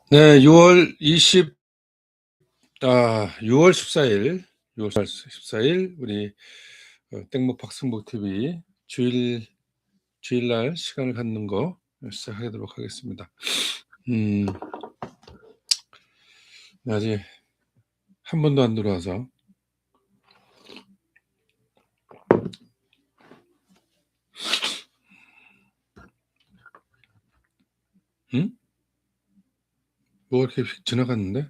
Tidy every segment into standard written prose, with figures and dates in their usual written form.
네, 6월 14일, 6월 14일 우리 땡목 박승복 TV 주일날 시간을 갖는 거 시작하도록 하겠습니다. 음, 아직 한 번도 안 들어와서 뭐가 이렇게 휙 지나갔는데?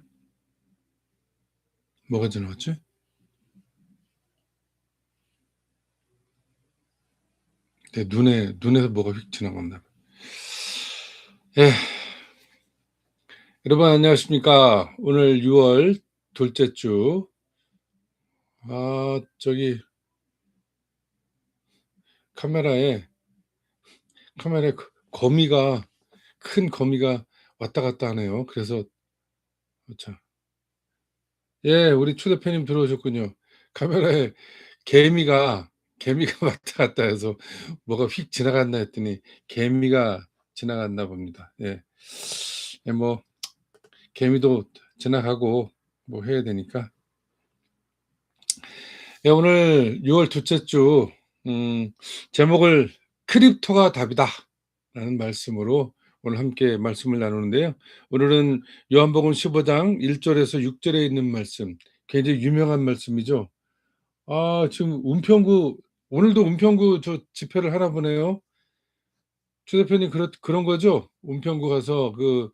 뭐가 지나갔지? 내 눈에서 뭐가 휙 지나갔나 봐. 예, 여러분 안녕하십니까? 오늘 6월 둘째 주. 저기 카메라에 거미가 큰 거미가 왔다 갔다 하네요. 그래서 자, 예, 우리 추 대표님 들어오셨군요. 카메라에 개미가 왔다 갔다 해서 뭐가 휙 지나갔나 했더니 개미가 지나갔나 봅니다. 예. 예, 뭐 개미도 지나가고 뭐 해야 되니까. 예, 오늘 6월 둘째 주 제목을 크립토가 답이다라는 말씀으로 오늘 함께 말씀을 나누는데요. 오늘은 요한복음 15장 1절에서 6절에 있는 말씀, 굉장히 유명한 말씀이죠. 지금 오늘도 은평구 저 집회를 하나 보네요. 추 대표님 그런 거죠? 은평구 가서 그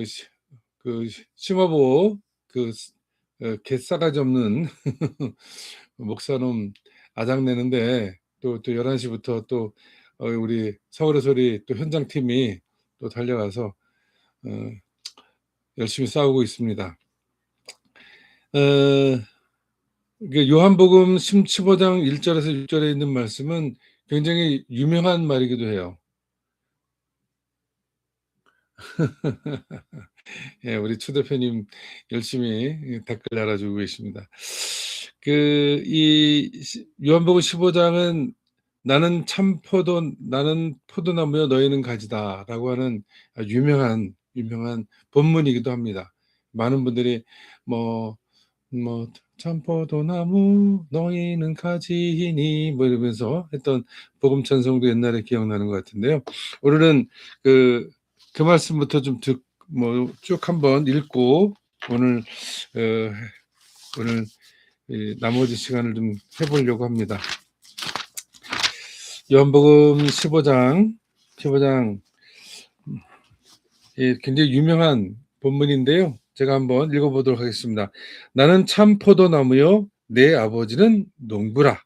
시 그 심화보 개 싸가지 없는 목사놈 아작내는데 또 11시 부터 또 우리 서울의 소리 또 현장팀이 또 달려가서 어 열심히 싸우고 있습니다. 요한복음 15장 1절에서 6절에 있는 말씀은 굉장히 유명한 말이기도 해요. 예, 우리 추 대표님 열심히 댓글 달아주고 계십니다. 이 요한복음 15장은 나는 포도나무요 너희는 가지다라고 하는 유명한 본문이기도 합니다. 많은 분들이 뭐 참포도나무 너희는 가지이니 뭐 이러면서 했던 복음 찬송도 옛날에 기억나는 것 같은데요. 오늘은 그 말씀부터 좀 쭉 한번 읽고 오늘 나머지 시간을 좀 해보려고 합니다. 요한복음 15장 굉장히 유명한 본문인데요. 제가 한번 읽어보도록 하겠습니다. 나는 참 포도나무요 내 아버지는 농부라.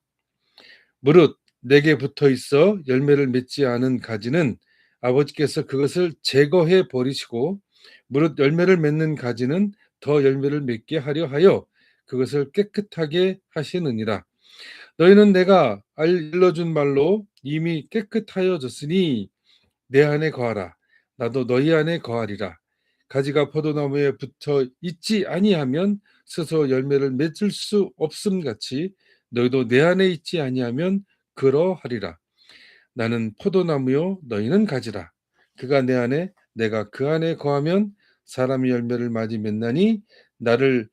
무릇 내게 붙어 있어 열매를 맺지 않은 가지는 아버지께서 그것을 제거해 버리시고 무릇 열매를 맺는 가지는 더 열매를 맺게 하려 하여 그것을 깨끗하게 하시느니라. 너희는 내가 일러준 말로 이미 깨끗하여졌으니 내 안에 거하라. 나도 너희 안에 거하리라. 가지가 포도나무에 붙어 있지 아니하면 스스로 열매를 맺을 수 없음 같이 너희도 내 안에 있지 아니하면 그러하리라. 나는 포도나무요 너희는 가지라. 그가 내 안에 내가 그 안에 거하면 사람이 열매를 많이 맺나니 나를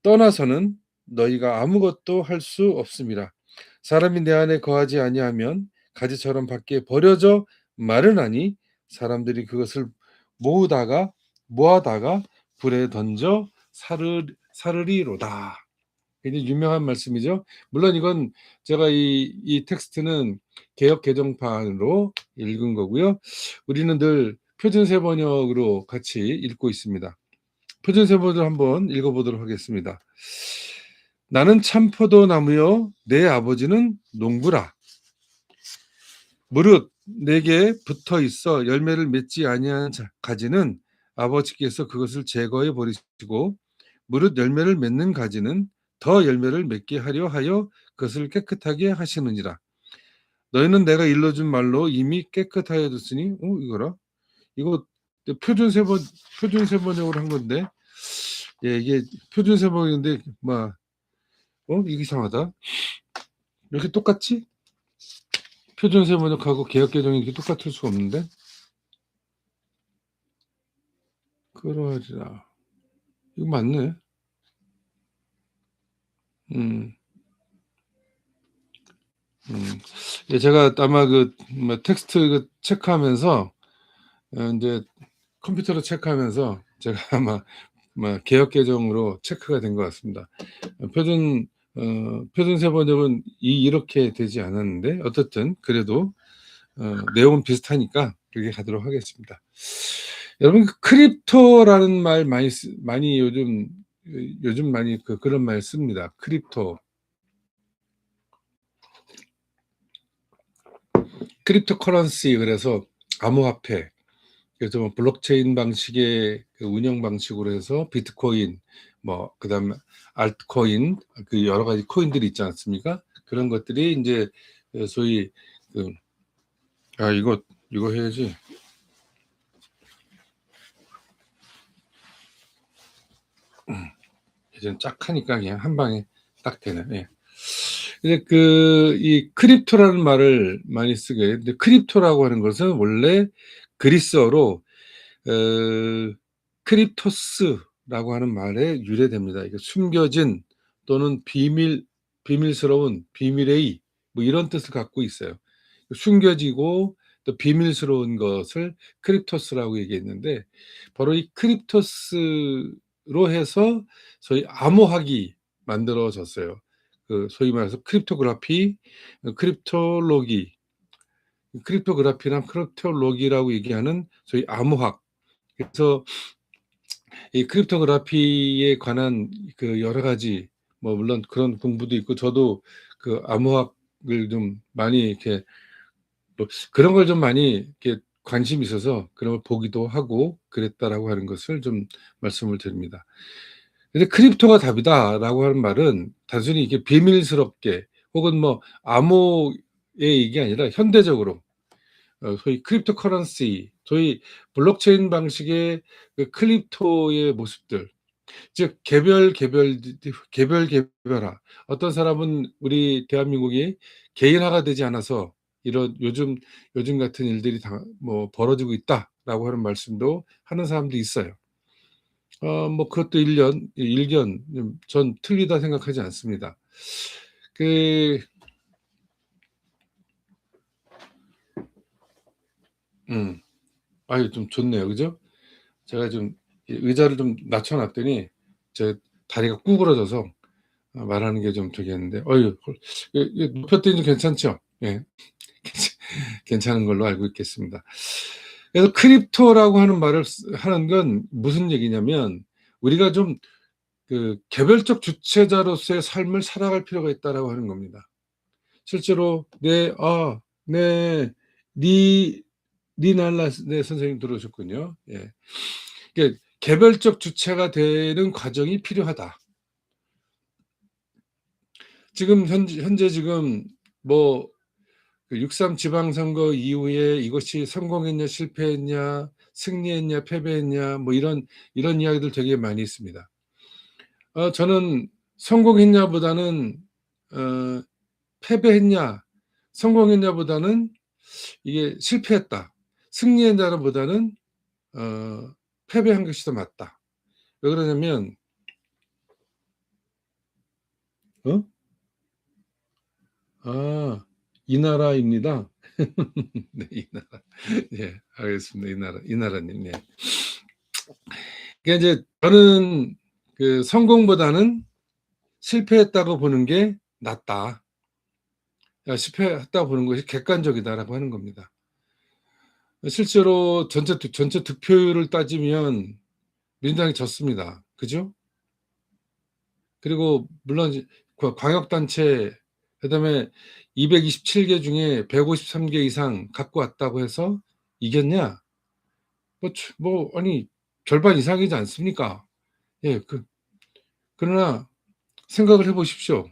떠나서는 너희가 아무것도 할 수 없음이라. 사람이 내 안에 거하지 아니하면 가지처럼 밖에 버려져 마르나니 사람들이 그것을 모아다가 불에 던져 사르리로다. 굉장히 유명한 말씀이죠. 물론 이건 제가 이 텍스트는 개역 개정판으로 읽은 거고요. 우리는 늘 표준세 번역으로 같이 읽고 있습니다. 표준세 번역을 한번 읽어보도록 하겠습니다. 나는 참포도나무요 내 아버지는 농부라. 무릇 내게 붙어 있어 열매를 맺지 아니한 가지는 아버지께서 그것을 제거해 버리시고 무릇 열매를 맺는 가지는 더 열매를 맺게 하려 하여 그것을 깨끗하게 하시느니라. 너희는 내가 일러준 말로 이미 깨끗하여졌으니 이거라. 이거 표준세 번역으로 한 건데 예, 이게 표준세 번역인데 이게 이상하다. 이렇게 똑같지? 표준세 번역하고 개역 개정이 이렇게 똑같을 수가 없는데. 끌어들이라. 이거 맞네. 음. 예, 제가 아마 뭐 텍스트 체크하면서 인제 컴퓨터로 체크하면서 제가 아마 개역 계정으로 체크가 된 것 같습니다. 표준 표준세 번역은 이렇게 되지 않았는데 어떻든 그래도 내용은 비슷하니까 그렇게 가도록 하겠습니다. 여러분 크립토라는 말 많이 요즘 많이 그런 말 씁니다. 크립토. 크립토 커런시 그래서 암호화폐. 그래서 뭐 블록체인 방식의 운영 방식으로 해서 비트코인 그다음에 알트코인 여러 가지 코인들이 있지 않습니까? 그런 것들이 인제 소위 이거 해야지. 이젠 짝 하니까 그냥 한 방에 딱 되네. 예. 근데 이 크립토라는 말을 많이 쓰게. 근데 크립토라고 하는 것은 원래 그리스어로 크립토스라고 하는 말에 유래됩니다. 이게 숨겨진 또는 비밀스러운, 비밀의 이런 뜻을 갖고 있어요. 숨겨지고 또 비밀스러운 것을 크립토스라고 얘기했는데 바로 이 크립토스로 해서 소위 암호학이 만들어졌어요. 소위 말해서 크립토그래피, 크립톨로기, 크립토그래피나 크립톨로기라고 얘기하는 소위 암호학. 그래서 이 크립토그래피에 관한 여러 가지 물론 그런 공부도 있고 저도 암호학을 좀 많이 이렇게 그런 걸 좀 많이 이렇게 관심이 있어서 그런 걸 보기도 하고 그랬다라고 하는 것을 좀 말씀을 드립니다. 근데 "크립토가 답이다."라고 하는 말은 단순히 이게 비밀스럽게 혹은 암호의 이게 아니라 현대적으로 소위 크립토 커런시, 소위 블록체인 방식의 크립토의 모습들, 즉 개별화. 어떤 사람은 우리 대한민국이 개인화가 되지 않아서 이런 요즘 같은 일들이 벌어지고 있다라고 하는 말씀도 하는 사람도 있어요. 그것도 일견 전 틀리다 생각하지 않습니다. 그 아유 좀 좋네요. 그죠? 제가 좀 의자를 좀 낮춰 놨더니 제 다리가 구부러져서 말하는 게 좀 되겠는데 어유 높였더니 괜찮죠? 예. 괜찮은 걸로 알고 있겠습니다. 그래서 크립토라고 하는 말을 하는 건 무슨 얘기냐면 우리가 좀 개별적 주체자로서의 삶을 살아갈 필요가 있다라고 하는 겁니다. 실제로 네 리날라 네 선생님 들어오셨군요. 예. 이게 개별적 주체가 되는 과정이 필요하다. 지금 현재 지금 6.3 지방선거 이후에 이것이 성공했냐 실패했냐 승리했냐 패배했냐 이런 이야기들 되게 많이 있습니다. 저는 성공했냐보다는 어 패배했냐 성공했냐보다는 이게 실패했다. 승리했냐보다는 패배한 것이 더 맞다. 왜 그러냐면 어? 이 나라입니다. 네, 이 나라. 예, 알겠습니다. 이 나라님. 예. 그러니까 이제 저는 성공보다는 실패했다고 보는 게 낫다. 실패했다고 보는 것이 객관적이다라고 하는 겁니다. 실제로 전체 득표율을 따지면 민주당이 졌습니다. 그죠? 그리고 물론 이제 광역단체 그다음에 227개 중에 153개 이상 갖고 왔다고 해서 이겼냐? 아니 절반 이상이지 않습니까? 예. 그러나 생각을 해 보십시오.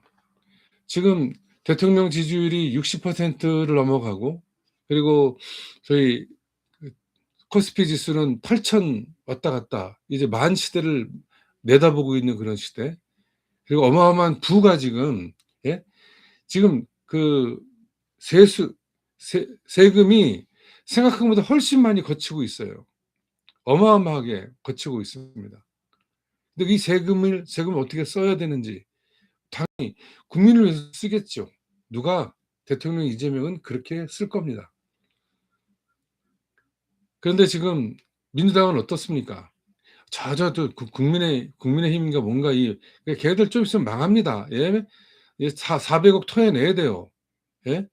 지금 대통령 지지율이 60%를 넘어가고 그리고 저희 코스피 지수는 8,000 왔다 갔다 이제 만 시대를 내다보고 있는 그런 시대. 그리고 어마어마한 부가 지금 예? 지금 세금이 생각한 것보다 훨씬 많이 거치고 있어요. 어마어마하게 거치고 있습니다. 근데 이 세금을 어떻게 써야 되는지 당연히 국민을 위해서 쓰겠죠. 누가 대통령 이재명은 그렇게 쓸 겁니다. 그런데 지금 민주당은 어떻습니까? 저도 국민의힘인가 뭔가 걔들 좀 있으면 망합니다. 예? 400억 토해내야 돼요. 예?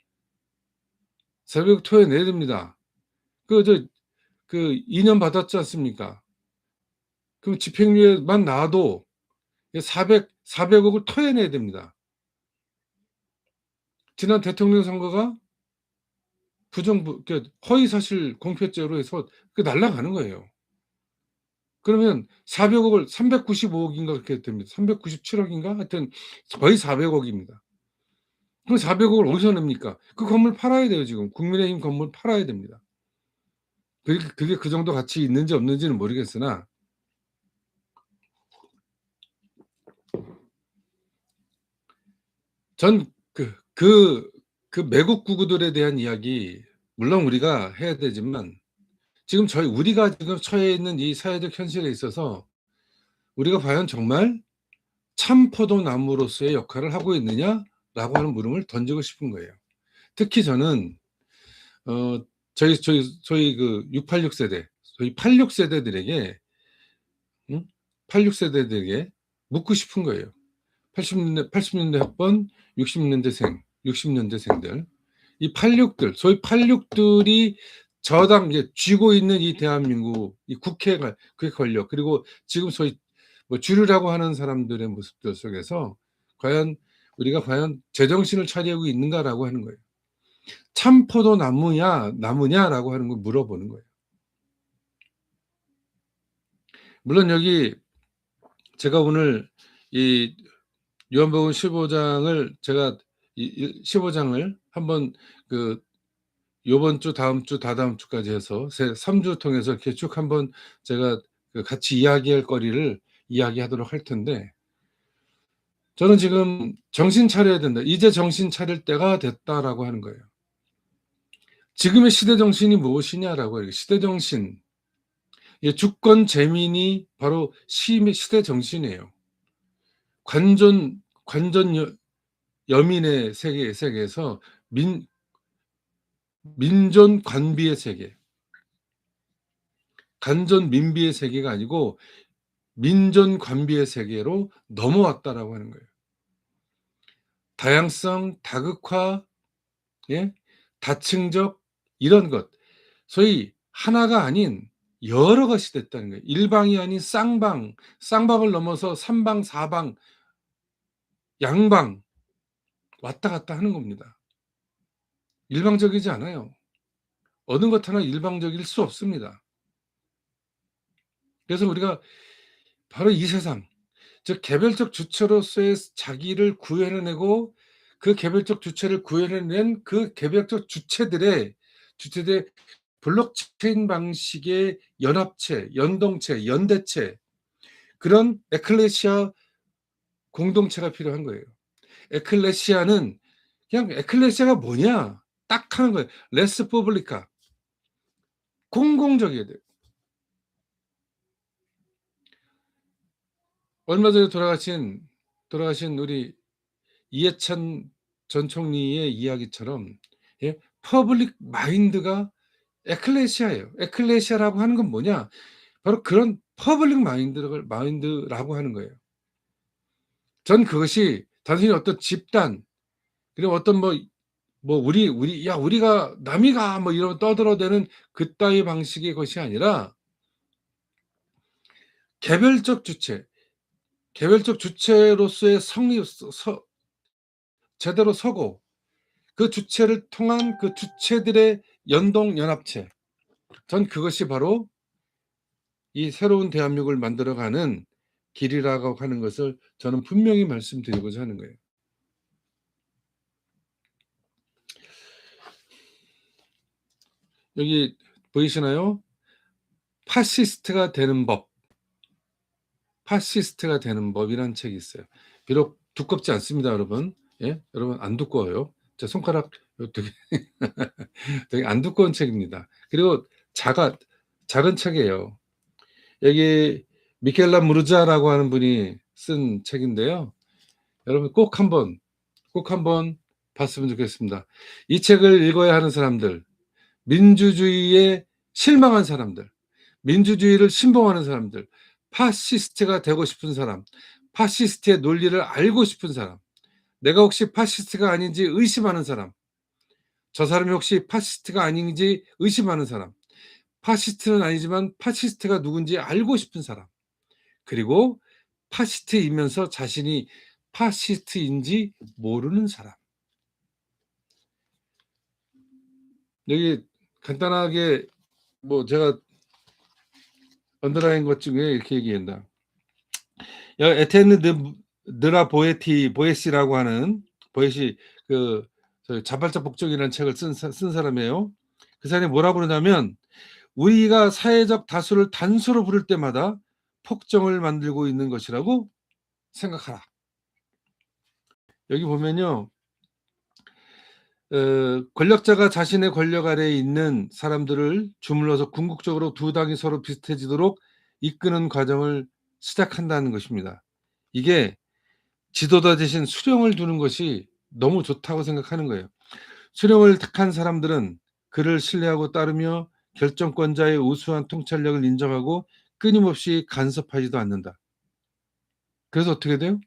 400억 토해내야 됩니다. 그 2년 받았지 않습니까? 그럼 집행유예만 나와도 400억을 토해내야 됩니다. 지난 대통령 선거가 허위사실 공표죄로 해서 날아가는 거예요. 그러면 400억을 395억인가 그렇게 됩니다. 397억인가? 하여튼 거의 400억입니다. 그럼 400억을 어디서 냅니까? 그 건물 팔아야 돼요, 지금. 국민의힘 건물 팔아야 됩니다. 그게 그 정도 가치 있는지 없는지는 모르겠으나 전 매국 구구들에 대한 이야기 물론 우리가 해야 되지만 지금 우리가 지금 처해 있는 이 사회적 현실에 있어서 우리가 과연 정말 참포도나무로서의 역할을 하고 있느냐라고 하는 물음을 던지고 싶은 거예요. 특히 저는 저희 686 세대, 저희 86 세대들에게 86세대들에게 묻고 싶은 거예요. 80년대 학번, 60년대생들, 이 86들, 소위 86들이 저당 쥐고 있는 이 대한민국 이 국회 권력, 그리고 지금 소위 주류라고 하는 사람들의 모습들 속에서 우리가 과연 제정신을 차리고 있는가라고 하는 거예요. 참포도 나무냐라고 하는 걸 물어보는 거예요. 물론 여기 제가 오늘 이 요한복음 15장을 제가 15장을 한번 요번 주, 다음 주, 다다음 주까지 해서 3주 통해서 이렇게 쭉 한번 제가 같이 이야기할 거리를 이야기하도록 할 텐데, 저는 지금 정신 차려야 된다. 이제 정신 차릴 때가 됐다라고 하는 거예요. 지금의 시대 정신이 무엇이냐라고 해요. 시대 정신. 주권 재민이 바로 시대 정신이에요. 관전 여민의 세계에서 민존 관비의 세계, 간전 민비의 세계가 아니고 민존 관비의 세계로 넘어왔다라고 하는 거예요. 다양성, 다극화, 다층적 이런 것, 소위 하나가 아닌 여러 것이 됐다는 거예요. 일방이 아닌 쌍방을 넘어서 삼방, 사방, 양방 왔다 갔다 하는 겁니다. 일방적이지 않아요. 어느 것 하나 일방적일 수 없습니다. 그래서 우리가 바로 이 세상, 즉 개별적 주체로서의 자기를 구현해내고 그 개별적 주체를 구현해낸 그 개별적 주체들의 블록체인 방식의 연합체, 연동체, 연대체, 그런 에클레시아 공동체가 필요한 거예요. 에클레시아는 그냥 에클레시아가 뭐냐 딱 하는 거예요. 레스 포블리카, 공공적이어야 돼요. 얼마 전에 돌아가신 우리 이해찬 전 총리의 이야기처럼 퍼블릭 마인드가 에클레시아예요. 에클레시아라고 하는 건 뭐냐? 바로 그런 퍼블릭 마인드라고 하는 거예요. 전 그것이 단순히 어떤 집단, 그리고 어떤 우리가 남이가 이런 떠들어대는 그따위 방식의 것이 아니라 개별적 주체로서의 제대로 서고 그 주체를 통한 그 주체들의 연합체. 전 그것이 바로 이 새로운 대한민국을 만들어가는 길이라고 하는 것을 저는 분명히 말씀드리고자 하는 거예요. 여기 보이시나요? 파시스트가 되는 법이라는 책이 있어요. 비록 두껍지 않습니다, 여러분. 여러분 안 두꺼워요. 제 손가락 되게 안 두꺼운 책입니다. 그리고 작은 책이에요. 여기 미켈라 무르자라고 하는 분이 쓴 책인데요. 여러분 꼭 한번 봤으면 좋겠습니다. 이 책을 읽어야 하는 사람들, 민주주의에 실망한 사람들, 민주주의를 신봉하는 사람들, 파시스트가 되고 싶은 사람, 파시스트의 논리를 알고 싶은 사람, 내가 혹시 파시스트가 아닌지 의심하는 사람, 저 사람이 혹시 파시스트가 아닌지 의심하는 사람, 파시스트는 아니지만 파시스트가 누군지 알고 싶은 사람, 그리고 파시스트이면서 자신이 파시스트인지 모르는 사람. 여기 간단하게 뭐 제가 언더라인 것 중에 이렇게 얘기한다. 에테르 드라 보에시라고 하는 보에시 그 자발적 복종이라는 책을 쓴 사람이에요. 그 사람이 뭐라고 그러냐면 우리가 사회적 다수를 단수로 부를 때마다 폭정을 만들고 있는 것이라고 생각하라. 여기 보면요. 권력자가 자신의 권력 아래에 있는 사람들을 주물러서 궁극적으로 두 당이 서로 비슷해지도록 이끄는 과정을 시작한다는 것입니다. 이게 지도자 대신 수령을 두는 것이 너무 좋다고 생각하는 거예요. 수령을 택한 사람들은 그를 신뢰하고 따르며 결정권자의 우수한 통찰력을 인정하고 끊임없이 간섭하지도 않는다. 그래서 어떻게 돼요?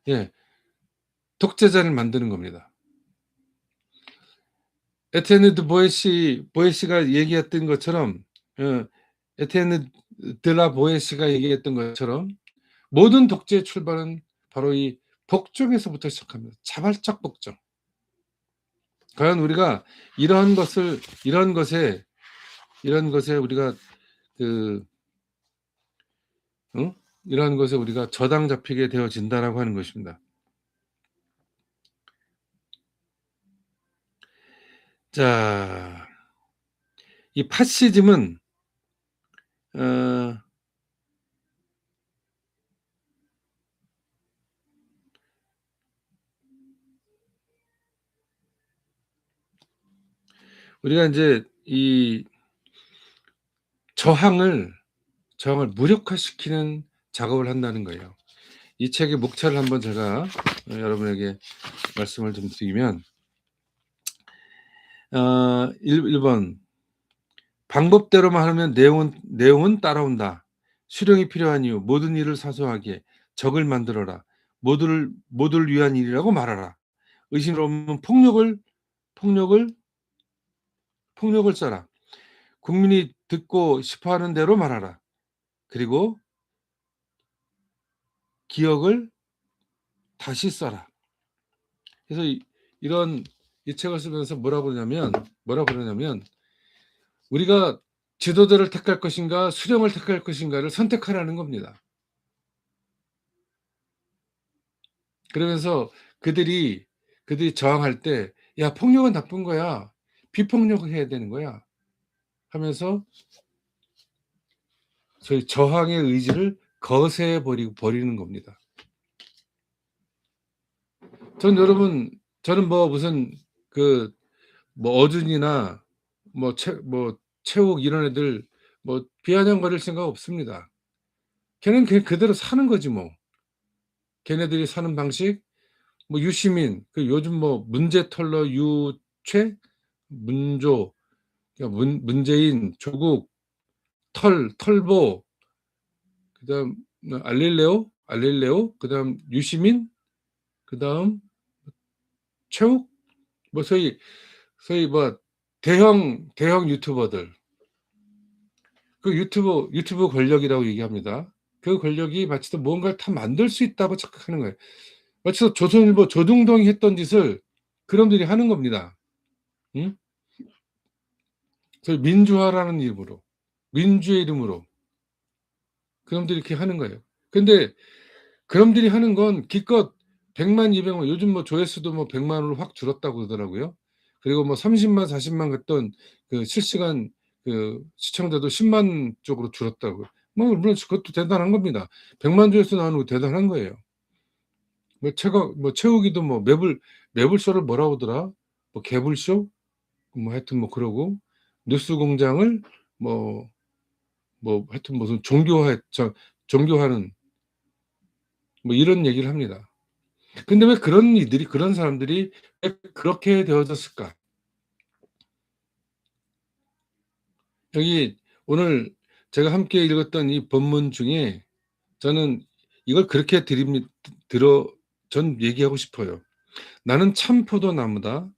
예, 독재자를 만드는 겁니다. 에티enne 보에시가 얘기했던 것처럼 에티enne 드라 보에시가 얘기했던 것처럼 모든 독재의 출발은 바로 이 복종에서부터 시작합니다. 자발적 복종. 과연 우리가 이런 것에 우리가 이러한 것에 우리가 저당 잡히게 되어진다라고 하는 것입니다. 자, 이 파시즘은 우리가 이제 이 저항을 무력화시키는 작업을 한다는 거예요. 이 책의 목차를 한번 제가 여러분에게 말씀을 좀 드리면 1번 방법대로만 하면 내용은 따라온다. 수령이 필요한 이유 모든 일을 사소하게 적을 만들어라. 모두를 위한 일이라고 말하라. 의심스러우면 폭력을 써라. 국민이 듣고 싶어하는 대로 말하라. 그리고 기억을 다시 써라. 그래서 이 책을 쓰면서 뭐라고 그러냐면 우리가 지도자를 택할 것인가 수령을 택할 것인가를 선택하라는 겁니다. 그러면서 그들이 저항할 때 야 폭력은 나쁜 거야. 비폭력을 해야 되는 거야. 하면서 저희 저항의 의지를 거세해 버리는 겁니다. 저는 뭐 무슨 뭐 어준이나 뭐 최욱 이런 애들 뭐 비아냥거릴 생각 없습니다. 걔는 그대로 사는 거지 뭐. 걔네들이 사는 방식 뭐 유시민 요즘 뭐 문제털러 유최 문조 문재인 조국 털보 그다음 알릴레오 그다음 유시민 그다음 최욱 뭐 소위 뭐 대형 유튜버들 유튜브 권력이라고 얘기합니다. 그 권력이 마치 뭔가를 다 만들 수 있다고 착각하는 거예요. 마치 조선일보 조중동이 했던 짓을 그놈들이 하는 겁니다. 응? 민주화라는 이름으로 민주의 이름으로 그놈들이 이렇게 하는 거예요. 근데 그놈들이 하는 건 기껏 100만 200만 요즘 뭐 조회수도 뭐 100만으로 확 줄었다고 그러더라고요. 그리고 뭐 30만 40만 갔던 실시간 시청자도 10만 쪽으로 줄었다고. 뭐 물론 그것도 대단한 겁니다. 100만 조회수 나오는 거 대단한 거예요. 최욱이도 뭐 매불쇼를 뭐라고 하더라? 뭐 개불쇼? 뭐 하여튼 뭐 그러고 뉴스공장을 뭐 뭐 하여튼 무슨 종교하는 뭐 이런 얘기를 합니다. 근데 왜 그런 사람들이 왜 그렇게 되어졌을까? 여기 오늘 제가 함께 읽었던 이 본문 중에 저는 이걸 그렇게 드립니 들어 전 얘기하고 싶어요. "나는 참 포도나무다.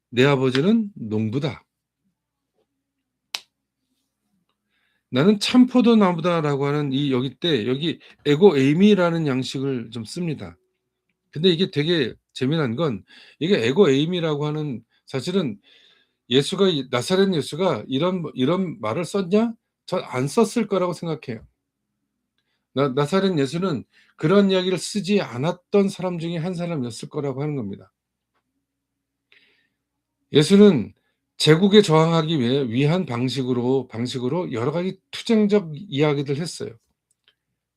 내 아버지는 농부다." "나는 참 포도나무다."라고 하는 이 여기 에고 에이미라는 양식을 좀 씁니다. 근데 이게 되게 재미난 건 이게 에고 에이미라고 하는 사실은 예수가 나사렛 예수가 이런 말을 썼냐? 전 안 썼을 거라고 생각해요. 나사렛 예수는 그런 이야기를 쓰지 않았던 사람 중에 한 사람이었을 거라고 하는 겁니다. 예수는 제국에 저항하기 위한 방식으로 여러 가지 투쟁적 이야기들 했어요.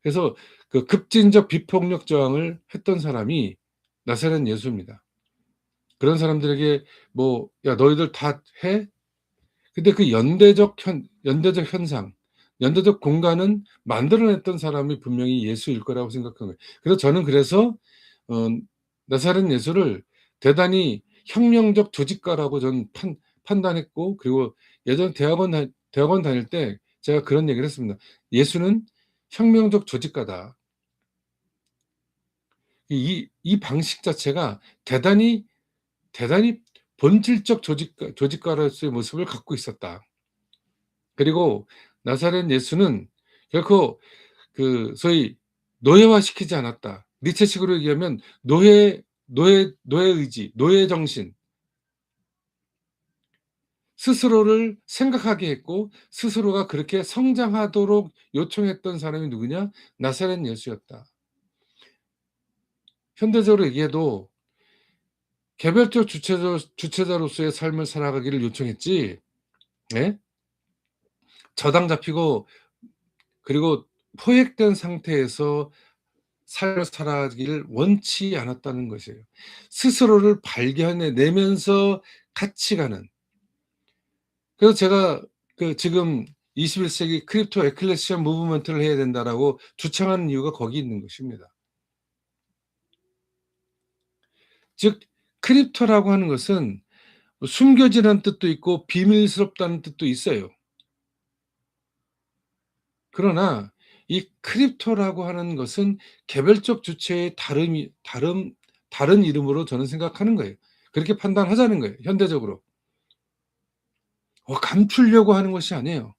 그래서 그 급진적 비폭력 저항을 했던 사람이 나사렛 예수입니다. 그런 사람들에게 뭐 "야 너희들 다 해?" 근데 그 연대적 현상, 연대적 공간은 만들어냈던 사람이 분명히 예수일 거라고 생각한 거예요. 그래서 저는 어 나사렛 예수를 대단히 혁명적 조직가라고 저는 판단했고, 그리고 예전 대학원 다닐 때 제가 그런 얘기를 했습니다. "예수는 혁명적 조직가다." 이 방식 자체가 대단히 본질적 조직가로서의 모습을 갖고 있었다. 그리고 나사렛 예수는 결코 그 소위 노예화시키지 않았다. 니체식으로 얘기하면 노예 의지, 노예 정신, 스스로를 생각하게 했고 스스로가 그렇게 성장하도록 요청했던 사람이 누구냐? 나사렛 예수였다. 현대적으로 얘기해도 개별적 주체자로서의 삶을 살아가기를 요청했지, 예? 저당 잡히고 그리고 포획된 상태에서 삶을 살아가기를 원치 않았다는 것이에요. 스스로를 발견해 내면서 같이 가는. 그래서 제가 지금 "21 세기 크립토 에클레시아 무브먼트를 해야 된다."라고 주창하는 이유가 거기 있는 것입니다. 즉 크립토라고 하는 것은 뭐 숨겨지라는 뜻도 있고 비밀스럽다는 뜻도 있어요. 그러나 이 크립토라고 하는 것은 개별적 주체의 다른 이름으로 저는 생각하는 거예요. 그렇게 판단하자는 거예요, 현대적으로. 감추려고 하는 것이 아니에요.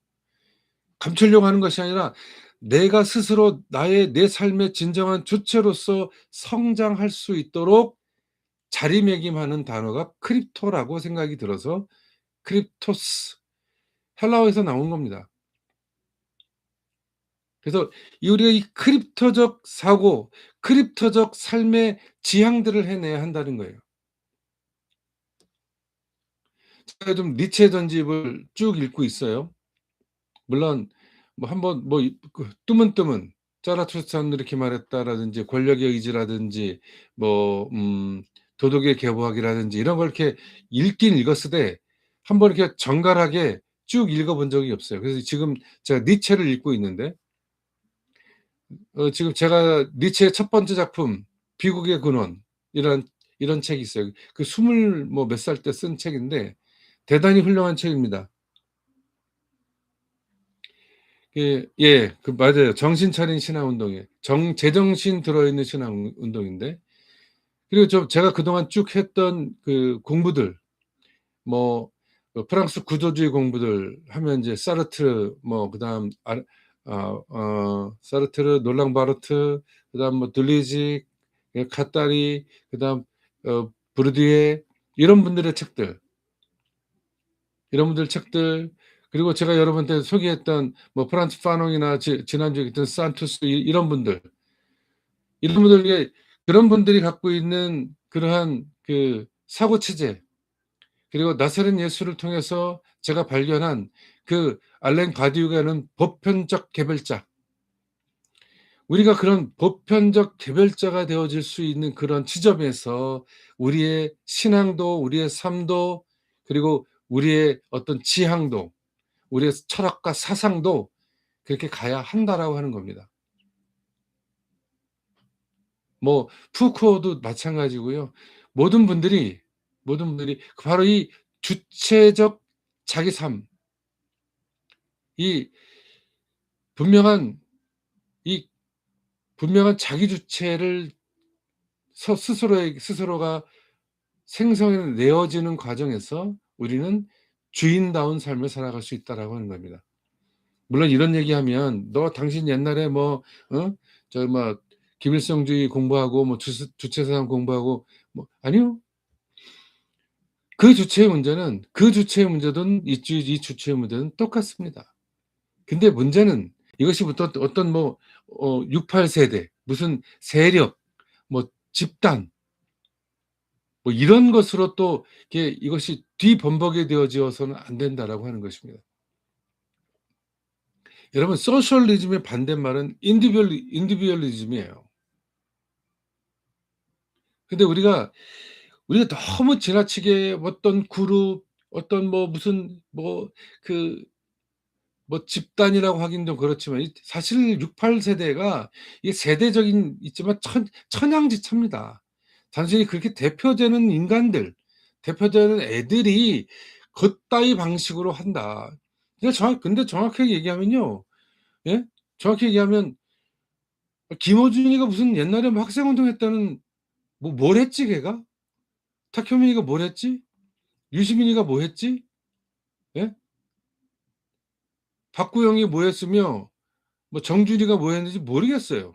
감추려고 하는 것이 아니라 내가 스스로 내 삶의 진정한 주체로서 성장할 수 있도록 자리매김하는 단어가 크립토라고 생각이 들어서 크립토스, 헬라어에서 나온 겁니다. 그래서 우리가 이 크립토적 사고, 크립토적 삶의 지향들을 해내야 한다는 거예요. 제가 좀 니체 전집을 쭉 읽고 있어요. 물론 뭐 한번 뭐 뜨문뜨문 자라투스트라는 이렇게 말했다라든지 권력의 의지라든지 뭐 도덕의 계보학이라든지 이런 걸 이렇게 읽긴 읽었으되 한번 이렇게 정갈하게 쭉 읽어 본 적이 없어요. 그래서 지금 제가 니체를 읽고 있는데 지금 제가 니체의 첫 번째 작품 비극의 근원, 이런 책이 있어요. 그 스물 뭐 몇 살 때 쓴 책인데 대단히 훌륭한 책입니다. 예. 맞아요. 정신 차린 신앙 운동이에요. 제정신 들어 있는 신앙 운동인데, 그리고 제가 그동안 쭉 했던 그 공부들, 뭐 프랑스 구조주의 공부들 하면 인제 사르트르, 뭐 그다음 사르트르, 놀랑 바르트, 그다음 뭐 들리지, 카타리, 그다음 부르디에, 이런 분들의 책들, 이런 분들 책들, 그리고 제가 여러분한테 소개했던 뭐 프란츠 파논이나 지난주에 했던 산투스, 이런 분들, 이런 분들에게 그런 분들이 갖고 있는 그러한 그 사고 체제, 그리고 나사렛 예수를 통해서 제가 발견한 그 알랭 바디우가 하는 보편적 개별자, 우리가 그런 보편적 개별자가 되어질 수 있는 그런 지점에서 우리의 신앙도, 우리의 삶도, 그리고 우리의 어떤 지향도, 우리의 철학과 사상도 그렇게 가야 한다라고 하는 겁니다. 뭐 푸코도 마찬가지고요. 모든 분들이 바로 이 주체적 자기 삶, 이 분명한 이 분명한 자기 주체를 스스로가 생성해 내어지는 과정에서 우리는 주인다운 삶을 살아갈 수 있다라고 하는 겁니다. 물론 이런 얘기하면 "너 당신 옛날에 뭐 저 뭐 김일성주의 공부하고 뭐 주체사상 공부하고" 뭐 아니요. 그 주체의 문제든 이 주체의 문제는 똑같습니다. 근데 문제는 이것이 어떤 뭐 68 세대 무슨 세력 뭐 집단 뭐 이런 것으로 또 이것이 뒤범벅이 되어져서는 안 된다라고 하는 것입니다. 여러분 소셜리즘의 반대말은 인디비dualism이에요. 근데 우리가 너무 지나치게 어떤 그룹 어떤 뭐 무슨 뭐 집단이라고 하긴 좀 그렇지만 사실 68 세대가 이게 세대적인 있지만 천양지차입니다. 단순히 그렇게 대표되는 인간들, 대표되는 애들이 그따위 방식으로 한다. 근데 정확하게 얘기하면요. 예? 정확히 얘기하면 김어준이가 무슨 옛날에 뭐 학생운동 했다는 뭘 했지 걔가? 탁현민이가 뭘 했지? 유시민이가 뭐 했지? 예? 박구영이 뭐 했으며 뭐 정준이가 뭐 했는지 모르겠어요.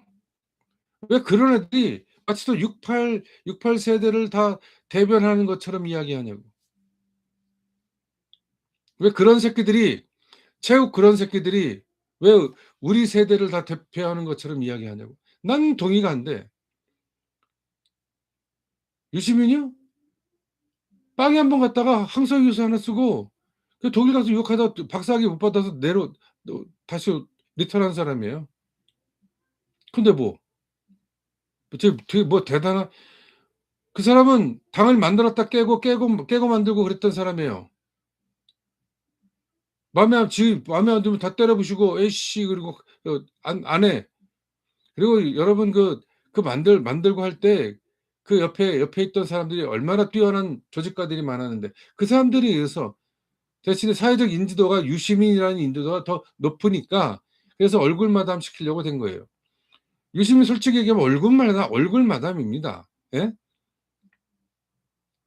왜 그런 애들이 마치 또 68 세대를 다 대변하는 것처럼 이야기하냐고. 왜 그런 새끼들이 최후 그런 새끼들이 왜 우리 세대를 다 대표하는 것처럼 이야기하냐고. 난 동의가 안 돼. 유시민이요? 빵에 한 번 갔다가 항소유서 하나 쓰고 그 독일 가서 유학하다 박사학위 못 받아서 다시 리턴한 사람이에요. 근데 뭐 되게 뭐 대단한 그 사람은 당을 만들었다 깨고 만들고 그랬던 사람이에요. 마음에 안 들면 다 때려 부수고 에이씨 그리고 안 해. 그리고 여러분 만들고 할 때 그 옆에 있던 사람들이 얼마나 뛰어난 조직가들이 많았는데 그 사람들에 의해서 대신에 사회적 인지도가 유시민이라는 인지도가 더 높으니까 그래서 얼굴 마담 시키려고 된 거예요. 유시민 솔직히 얘기하면 얼굴 마담입니다. 예?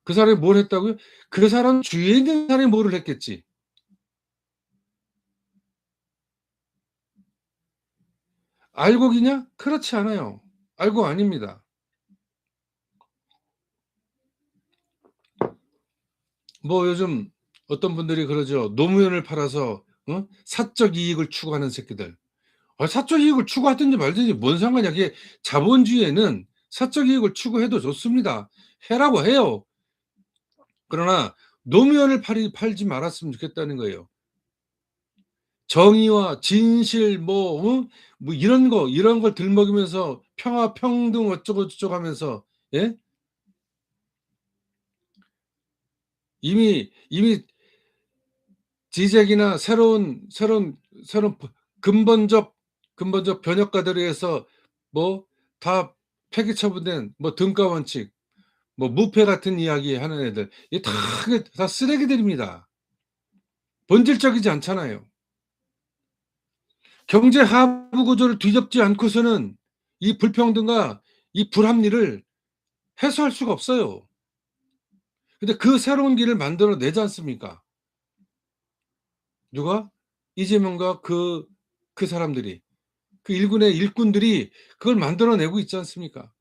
그 사람이 뭘 했다고요? 그 사람 주위에 있는 사람이 뭐를 했겠지. 알곡이냐? 그렇지 않아요. 알곡 아닙니다. 뭐 요즘 어떤 분들이 그러죠. 노무현을 팔아서 사적 이익을 추구하는 새끼들. 사적 이익을 추구하든지 말든지 뭔 상관이야. 그게 자본주의에는 사적 이익을 추구해도 좋습니다. 해라고 해요. 그러나 노무현을 팔지 말았으면 좋겠다는 거예요. 정의와 진실 뭐 이런 걸 들먹이면서 평화 평등 어쩌고 저쩌고 하면서 예? 이미 지적이나 새로운 근본적 변혁가들에 의해서 뭐 다 폐기 처분된 뭐 등가 원칙, 뭐 무패 같은 이야기 하는 애들 이게 다 쓰레기들입니다. 본질적이지 않잖아요. 경제 하부 구조를 뒤덮지 않고서는 이 불평등과 이 불합리를 해소할 수가 없어요. 근데 그 새로운 길을 만들어 내지 않습니까? 누가? 이재명과 그 사람들이. 그 일군의 일꾼들이 그걸 만들어내고 있지 않습니까?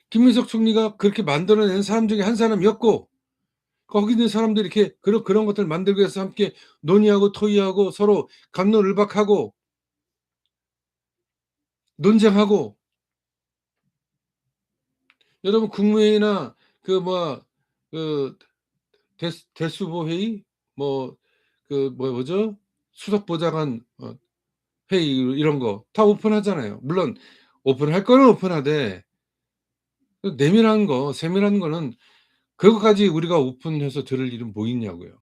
김민석 총리가 그렇게 만들어낸 사람 중에 한 사람이었고 거기 있는 사람들이 이렇게 그런 것들을 만들기 위해서 함께 논의하고 토의하고 서로 갑론을박하고 논쟁하고 여러분 국무회의나 그 대수보 회의 뭐죠? 수석보좌관 회의 이런 거 다 오픈하잖아요. 물론 오픈할 거는 오픈하되 세밀한 거는 그것까지 우리가 오픈해서 들을 일은 뭐 있냐고요.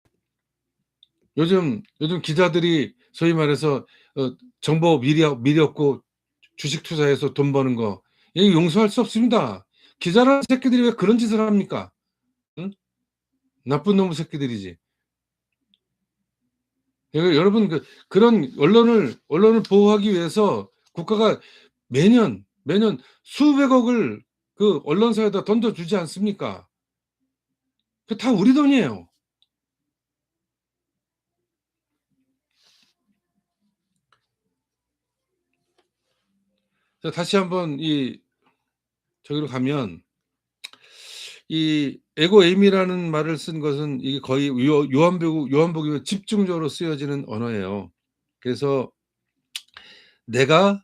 요즘 기자들이 소위 말해서 정보 미리 얻고 주식 투자해서 돈 버는 거, 이거 용서할 수 없습니다. 기자라는 새끼들이 왜 그런 짓을 합니까? 응? 나쁜 놈의 새끼들이지. 여러분, 그런 언론을 보호하기 위해서 국가가 매년 수백억을 그 언론사에다 던져주지 않습니까? 그 다 우리 돈이에요. 자, 다시 한번 저기로 가면, 이 에고에임이라는 말을 쓴 것은 이게 거의 요한복음에 집중적으로 쓰여지는 언어예요. 그래서 내가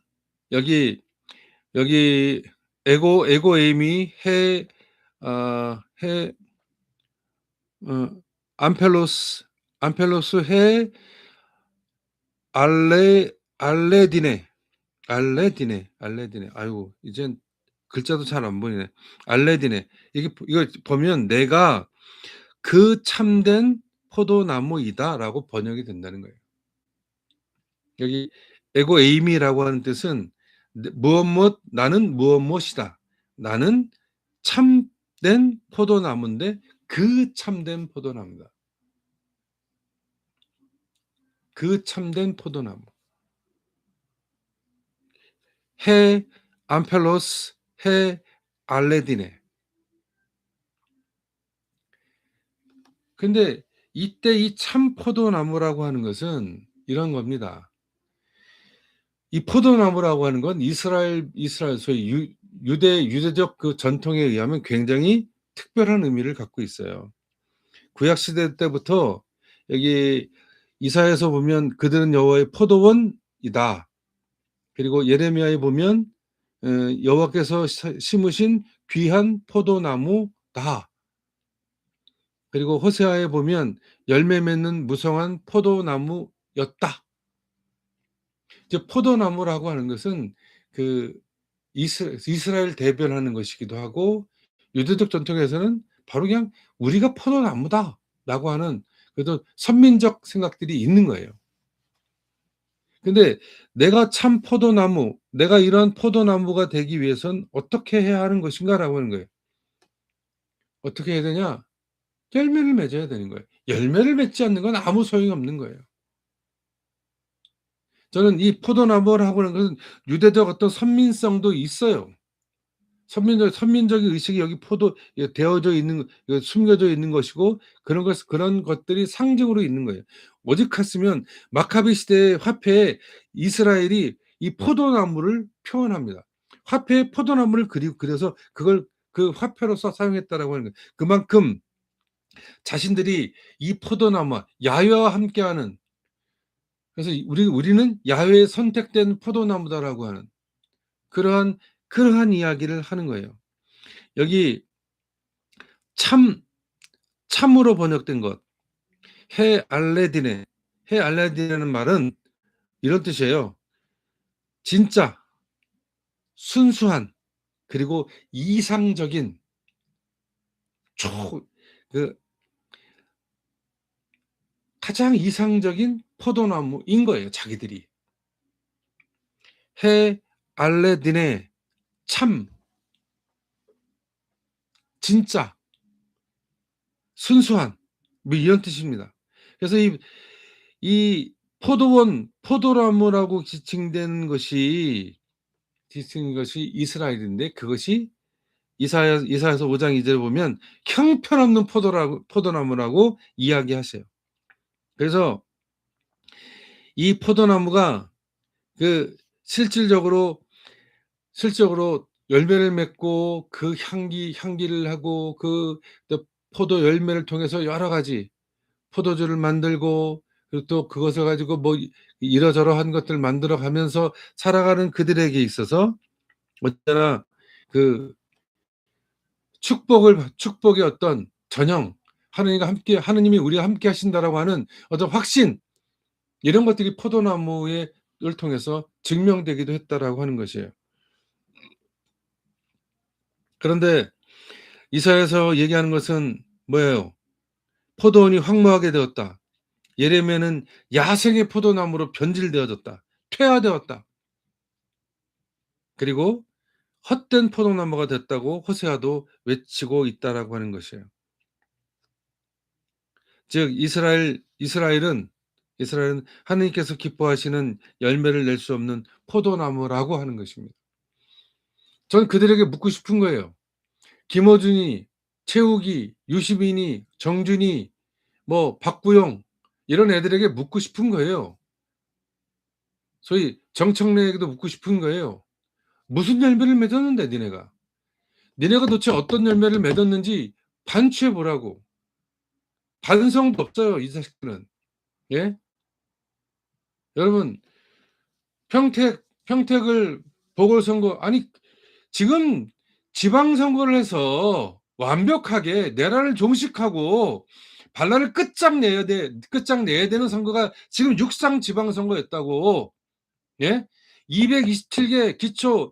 여기 에고에임이 해 암펠로스 해 알레디네. 아이고, 이젠 글자도 잘 안 보이네. 알레디네. 이거 보면 내가 그 참된 포도나무이다라고 번역이 된다는 거예요. 여기 에고에이미라고 하는 뜻은 나는 무엇이다. 나는 참된 포도나무인데 그 참된 포도나무다. 그 참된 포도나무. 해 암펠로스 해 알레디네. 근데 이때 이 참 포도나무라고 하는 것은 이런 겁니다. 이 포도나무라고 하는 건 이스라엘 소위 유대적 그 전통에 의하면 굉장히 특별한 의미를 갖고 있어요. 구약 시대 때부터 여기 이사야에서 보면 그들은 여호와의 포도원이다. 그리고 예레미야에 보면 여호와께서 심으신 귀한 포도나무다. 그리고 호세아에 보면 열매 맺는 무성한 포도나무였다. 이제 포도나무라고 하는 것은 그 이스라엘 대변하는 것이기도 하고, 유대적 전통에서는 바로 그냥 우리가 포도나무다라고 하는 그래도 선민적 생각들이 있는 거예요. 근데 내가 참 포도나무, 내가 이런 포도나무가 되기 위해선 어떻게 해야 하는 것인가라고 하는 거예요. 어떻게 해야 되냐? 열매를 맺어야 되는 거예요. 열매를 맺지 않는 건 아무 소용이 없는 거예요. 저는 이 포도나무라고 하는 것은 유대적 어떤 선민성도 있어요. 선민적인 의식이 여기 되어져 있는, 숨겨져 있는 것이고, 그런 것들이 상징으로 있는 거예요. 오직 같으면 마카비 시대의 화폐에 이스라엘이 이 포도나무를 표현합니다. 화폐에 포도나무를 그려서 그걸 그 화폐로서 사용했다라고 하는 거예요. 그만큼 자신들이 이 포도나무, 야훼와 함께하는, 그래서 우리는 야훼의 선택된 포도나무다라고 하는 그러한 이야기를 하는 거예요. 여기 참으로 번역된 것, 해 알레디네라는 말은 이런 뜻이에요. 진짜, 순수한, 그리고 이상적인 가장 이상적인 포도나무인 거예요, 자기들이. 해 알레디네, 참, 진짜, 순수한, 뭐 이런 뜻입니다. 그래서 이 포도나무라고 지칭된 것이 이스라엘인데, 그것이 이사야서 5장 2절에 보면 형편없는 포도나무라고 이야기하세요. 그래서 이 포도나무가 실질적으로 열매를 맺고 그 향기를 하고 포도 열매를 통해서 여러 가지 포도주를 만들고, 그리고 또 그것을 가지고 뭐 이러저러한 것들 만들어 가면서 살아가는 그들에게 있어서 언제나 그 축복의 어떤 전형, 하느님이 우리와 함께 하신다라고 하는 어떤 확신, 이런 것들이 포도나무를 통해서 증명되기도 했다라고 하는 것이에요. 그런데 이사야에서 얘기하는 것은 뭐예요? 포도원이 황무하게 되었다. 예레미야는 야생의 포도나무로 변질되어졌다. 퇴화되었다. 그리고 헛된 포도나무가 됐다고 호세아도 외치고 있다라고 하는 것이에요. 즉 이스라엘은 하느님께서 기뻐하시는 열매를 낼 수 없는 포도나무라고 하는 것입니다. 전 그들에게 묻고 싶은 거예요. 김어준이, 최욱이, 유시민이, 정준이, 뭐 박구영 이런 애들에게 묻고 싶은 거예요. 소위 정청래에게도 묻고 싶은 거예요. 무슨 열매를 맺었는데 니네가 도대체 어떤 열매를 맺었는지 반추해 보라고. 반성도 없어요, 이 자식들은. 예? 여러분, 평택을 보궐선거, 아니 지금 지방선거를 해서 완벽하게 내란을 종식하고 반란을 끝장내야 되는 선거가 지금 육상 지방선거였다고. 예? 227개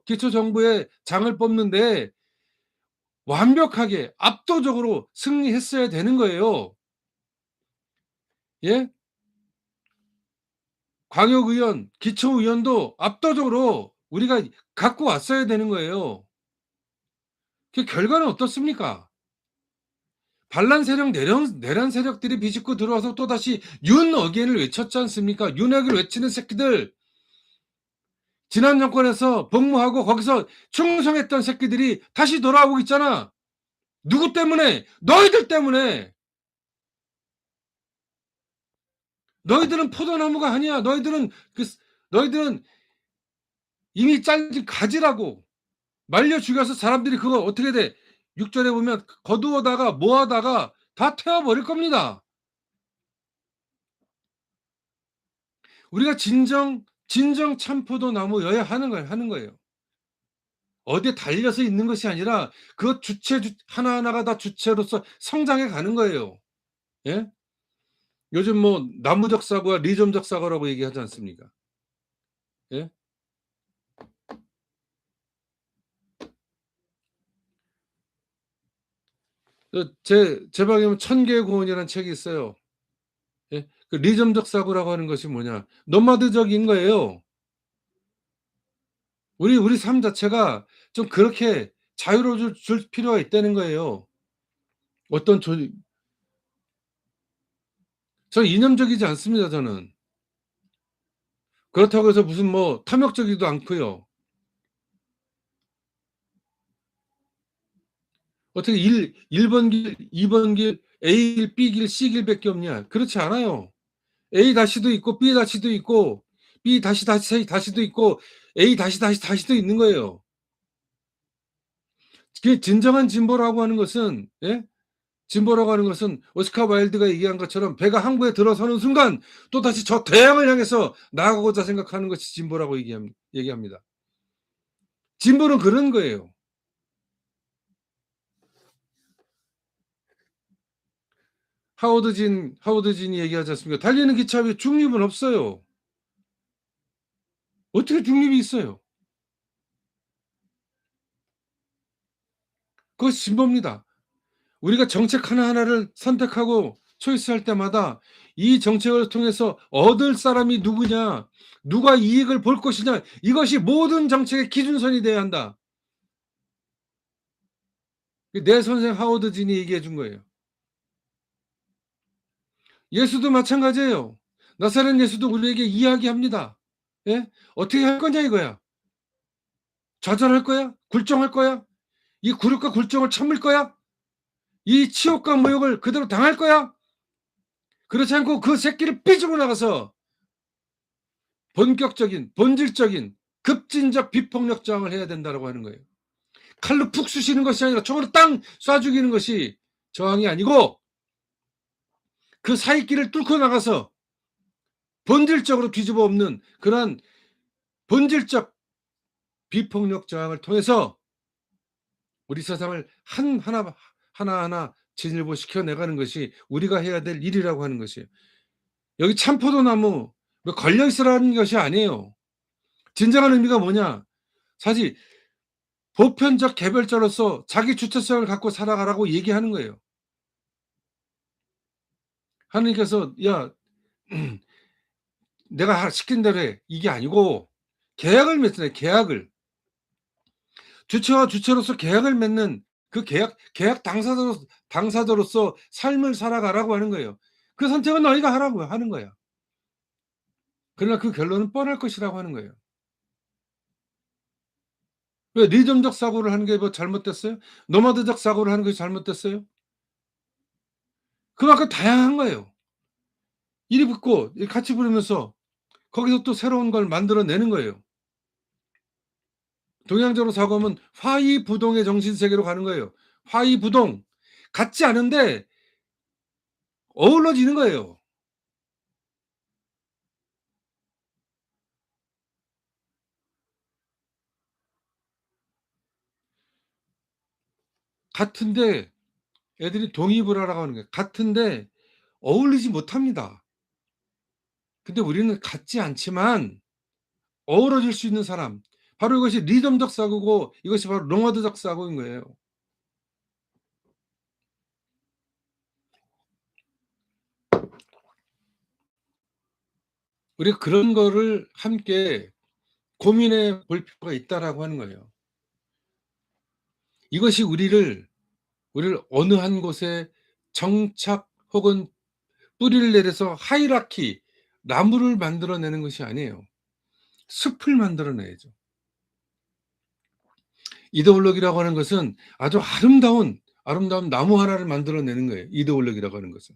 기초정부의 장을 뽑는데 완벽하게 압도적으로 승리했어야 되는 거예요. 예? 광역의원, 기초의원도 압도적으로 우리가 갖고 왔어야 되는 거예요. 그 결과는 어떻습니까? 반란 세력, 내란 세력들이 비집고 들어와서 또다시 윤 어게인을 외쳤지 않습니까? 윤핵을 외치는 새끼들. 지난 정권에서 복무하고 거기서 충성했던 새끼들이 다시 돌아오고 있잖아. 누구 때문에? 너희들 때문에. 너희들은 포도나무가 아니야. 너희들은 이미 잘린 가지라고. 말려 죽여서 사람들이 그거 어떻게 돼? 6절에 보면 거두어다가 모아다가 다 태워버릴 겁니다. 우리가 진정 참포도나무여야 하는 거예요. 어디에 달려서 있는 것이 아니라 그 주체 하나하나가 다 주체로서 성장해 가는 거예요. 예? 요즘 뭐 나무적 사고와 리점적 사고라고 얘기하지 않습니까? 예? 제 방에 보면 천개의 고원이라는 책이 있어요. 예? 그 리점적 사고라고 하는 것이 뭐냐? 노마드적인 거예요. 우리 삶 자체가 좀 그렇게 자유로워질 필요가 있다는 거예요. 어떤 저는 이념적이지 않습니다, 저는. 그렇다고 해서 무슨 뭐 탐욕적이지도 않고요. 어떻게 1번 길, 2번 길, A 길, B 길, C 길밖에 없냐? 그렇지 않아요. A 다시도 있고 B 다시도 있고 B 다시도 있고 A 다시도 있는 거예요. 그게 진정한 진보라고 하는 것은, 예? 진보라고 하는 것은 오스카 와일드가 얘기한 것처럼 배가 항구에 들어서는 순간 또다시 저 대양을 향해서 나아가고자 생각하는 것이 진보라고 얘기합니다. 진보는 그런 거예요. 하워드진이 얘기하지 않습니까? 달리는 기차 위에 중립은 없어요. 어떻게 중립이 있어요? 그것이 진보입니다. 우리가 정책 하나하나를 선택하고 초이스할 때마다 이 정책을 통해서 얻을 사람이 누구냐, 누가 이익을 볼 것이냐, 이것이 모든 정책의 기준선이 돼야 한다. 내 선생 하워드진이 얘기해 준 거예요. 예수도 마찬가지예요. 나사렛 예수도 우리에게 이야기합니다. 예? 어떻게 할 거냐 이거야. 좌절할 거야? 굴종할 거야? 이 굴욕과 굴종을 참을 거야? 이 치욕과 모욕을 그대로 당할 거야? 그렇지 않고 그 새끼를 삐지고 나가서 본질적인 급진적 비폭력 저항을 해야 된다고 하는 거예요. 칼로 푹 쑤시는 것이 아니라 총으로 땅 쏴 죽이는 것이 저항이 아니고 그 사이길을 뚫고 나가서 본질적으로 뒤집어 엎는 그러한 본질적 비폭력 저항을 통해서 우리 세상을 하나하나 진일보시켜 나가는 것이 우리가 해야 될 일이라고 하는 것이에요. 여기 참포도나무 걸려 있으라는 것이 아니에요. 진정한 의미가 뭐냐? 사실 보편적 개별자로서 자기 주체성을 갖고 살아가라고 얘기하는 거예요. 하나님께서 야 내가 시킨 대로 해. 이게 아니고 계약을 맺잖아요, 계약을. 주체와 주체로서 계약을 맺는 그 계약 당사자로서 삶을 살아가라고 하는 거예요. 그 선택은 너희가 하라고 하는 거야. 그러나 그 결론은 뻔할 것이라고 하는 거예요. 왜 리듬적 사고를 하는 게 뭐 잘못됐어요? 노마드적 사고를 하는 것이 잘못됐어요? 그만큼 다양한 거예요. 이리 붙고 같이 부르면서 거기서 또 새로운 걸 만들어 내는 거예요. 동양적으로 사고하면 화이부동의 정신 세계로 가는 거예요. 화이부동. 같지 않은데 어우러지는 거예요. 같은데 애들이 동의를 하라고 하는 거예요. 같은데 어울리지 못합니다. 근데 우리는 같지 않지만 어우러질 수 있는 사람. 바로 이것이 리듬적 사고고 이것이 바로 노마드적 사고인 거예요. 우리가 그런 거를 함께 고민해 볼 필요가 있다라고 하는 거예요. 이것이 우리를 어느 한 곳에 정착 혹은 뿌리를 내려서 하이라키, 나무를 만들어내는 것이 아니에요. 숲을 만들어내야죠. 이데올로기라고 하는 것은 아주 아름다운 나무 하나를 만들어내는 거예요. 이데올로기라고 하는 것은.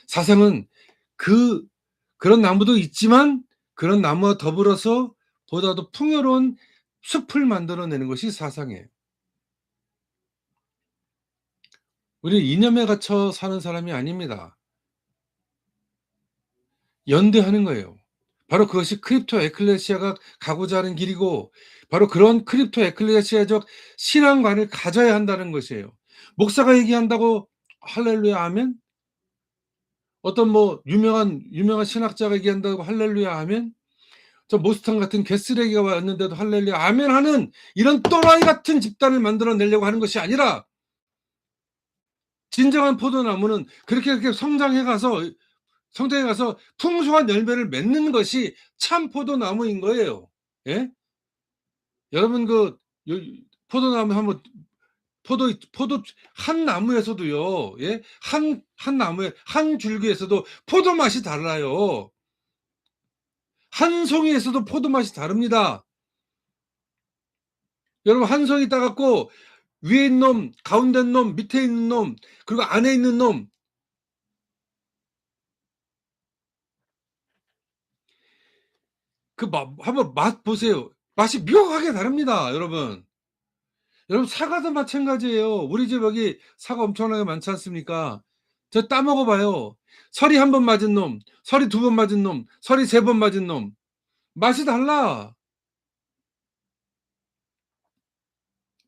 사상은 그런 나무도 있지만 그런 나무와 더불어서 보다도 풍요로운 숲을 만들어내는 것이 사상이에요. 우리는 이념에 갇혀 사는 사람이 아닙니다. 연대하는 거예요. 바로 그것이 크립토 에클레시아가 가고자 하는 길이고 바로 그런 크립토 에클레시아적 신앙관을 가져야 한다는 것이에요. 목사가 얘기한다고 할렐루야 아멘? 어떤 뭐 유명한 신학자가 얘기한다고 할렐루야 아멘? 저 모스탕 같은 개쓰레기가 왔는데도 할렐루야 아멘 하는 이런 또라이 같은 집단을 만들어 내려고 하는 것이 아니라 진정한 포도나무는 그렇게 성장해 가서 풍성한 열매를 맺는 것이 참 포도나무인 거예요. 예? 여러분 포도나무 한번 포도 한 나무에서도요. 예? 한 나무에 한 줄기에서도 포도 맛이 달라요. 한 송이에서도 포도 맛이 다릅니다. 여러분 한 송이 따 갖고 위에 있는 놈, 가운데 있는 놈, 밑에 있는 놈, 그리고 안에 있는 놈 한번 맛 보세요. 맛이 묘하게 다릅니다, 여러분. 여러분 사과도 마찬가지예요. 우리 집 여기 사과 엄청나게 많지 않습니까? 저 따 먹어 봐요. 설이 한 번 맞은 놈, 설이 두 번 맞은 놈, 설이 세 번 맞은 놈. 맛이 달라.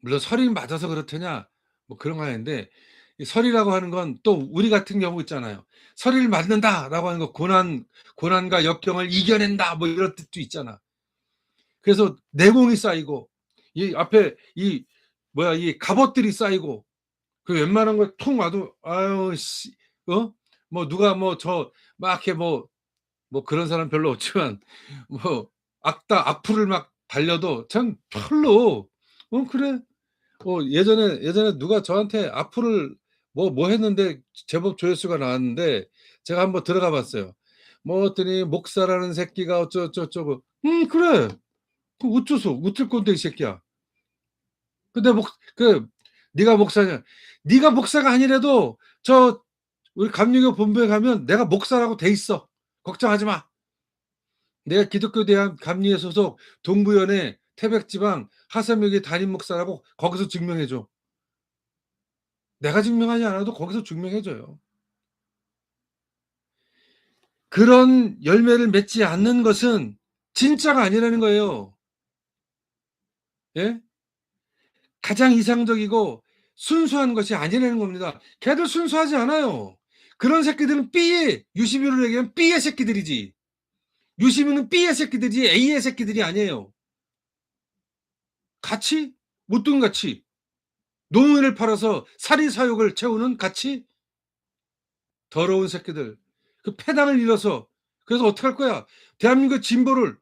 물론 설이 맞아서 그렇더냐 뭐 그런 건 아닌데 이 설이라고 하는 건 또 우리 같은 경우 있잖아요. '설이를 맞는다.'라고 하는 거 고난과 역경을 이겨낸다 뭐 이런 뜻도 있잖아. 그래서 내공이 쌓이고 이 앞에 이 갑옷들이 쌓이고 그 웬만한 거 통 와도 아유 씨 뭐 누가 뭐 막 이렇게 뭐 그런 사람 별로 없지만 뭐 악플을 막 달려도 전 별로 '그래.' 예전에 누가 저한테 악플을 뭐 했는데 제법 조회수가 나왔는데 제가 한번 들어가 봤어요. 뭐 했더니 "목사라는 새끼가 어쩌고저쩌고." 그래. 그 어째서 어쩔 건데 이 새끼야. 근데 네가 목사냐. 네가 목사가 아니라도 우리 감리교 본부에 가면 내가 목사라고 돼 있어. 걱정하지 마. 내가 기독교 대학 감리회 소속 동부연회 태백지방 하사묘교 담임 목사라고 거기서 증명해 줘. 내가 증명하지 않아도 거기서 증명해 줘요. 그런 열매를 맺지 않는 것은 진짜가 아니라는 거예요. 예? 가장 이상적이고 순수한 것이 아니라는 겁니다. 걔들 순수하지 않아요. 그런 새끼들은 B의 유시민으로 얘기하면 B의 새끼들이지. 유시민은 B의 새끼들이지 A의 새끼들이 아니에요. 가치? 못된 가치. 노무현을 팔아서 사리사욕을 채우는 가치? 더러운 새끼들. 그 패당을 잃어서 그래서 어떡할 거야? 대한민국의 진보를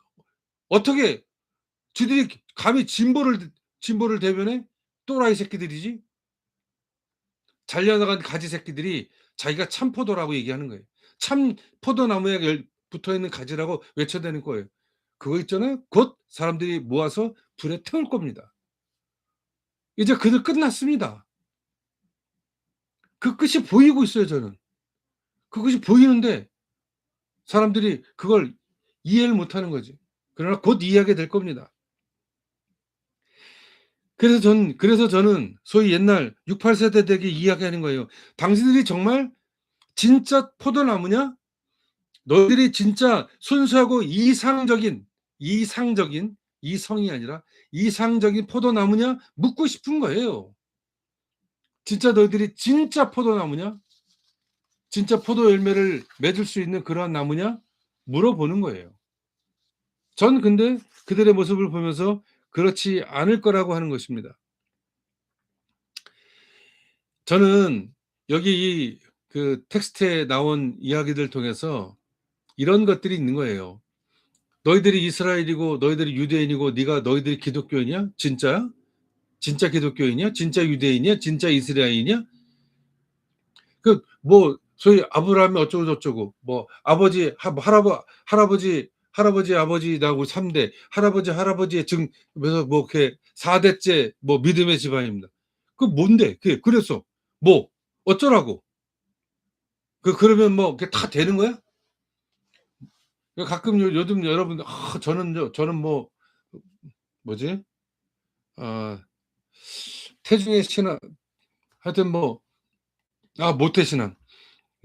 어떻게 지들이 감히 진보를 대변해? 또라이 새끼들이지. 잘려나간 가지 새끼들이 자기가 참포도라고 얘기하는 거예요. 참 포도나무에 붙어있는 가지라고 외쳐대는 거예요. 그거 있잖아요. 곧 사람들이 모아서 불에 태울 겁니다. 이제 그들 끝났습니다. 그 끝이 보이고 있어요, 저는. 그것이 보이는데 사람들이 그걸 이해를 못하는 거지. 그러나 곧 이해하게 될 겁니다. 그래서 저는 소위 옛날 68 세대들에게 이야기하는 거예요. 당신들이 정말 진짜 포도나무냐? 너희들이 진짜 순수하고 이성이 아니라 이상적인 포도나무냐? 묻고 싶은 거예요. 진짜 너희들이 진짜 포도나무냐? 진짜 포도 열매를 맺을 수 있는 그러한 나무냐? 물어보는 거예요. 전 근데 그들의 모습을 보면서 그렇지 않을 거라고 하는 것입니다. 저는 여기 그 텍스트에 나온 이야기들 통해서 이런 것들이 있는 거예요. 너희들이 이스라엘이고 너희들이 유대인이고 너희들이 기독교인이야? 진짜야? 진짜 기독교인이야? 진짜 유대인이야? 진짜 이스라엘이냐? 뭐 소위 아브라함이 어쩌고 저쩌고 뭐 아버지 할아버지 아버지 나고 3대 할아버지의 그래서 뭐 이렇게 4대째 뭐 믿음의 집안입니다. 그 뭔데? 그래서 뭐 어쩌라고? 그러면 뭐 그게 다 되는 거야? 가끔 요즘 여러분들 저는 뭐 뭐지? 태중의 신앙 하여튼 뭐 모태신앙.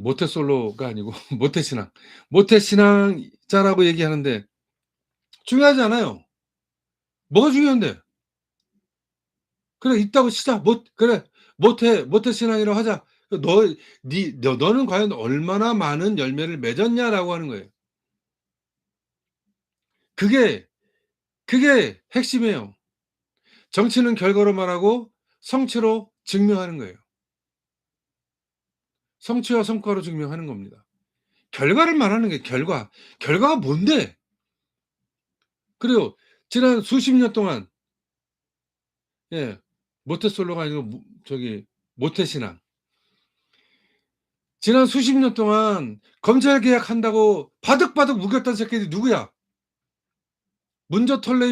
모태솔로가 아니고 모태신앙. 모태신앙자라고 얘기하는데 중요하지 않아요. 뭐가 중요한데? 그래 있다고 치자. 그래 모태신앙이라고 하자. 너는 과연 얼마나 많은 열매를 맺었냐라고 하는 거예요. 그게 핵심이에요. 정치는 결과로 말하고 성취로 증명하는 거예요. 성취와 성과로 증명하는 겁니다. 결과를 말하는 게 결과가 뭔데? 그리고 지난 수십 년 동안 모태솔로가 아니고 모태신앙. 지난 수십 년 동안 검찰 개혁한다고 바득바득 우겼던 새끼들이 누구야? 문저털레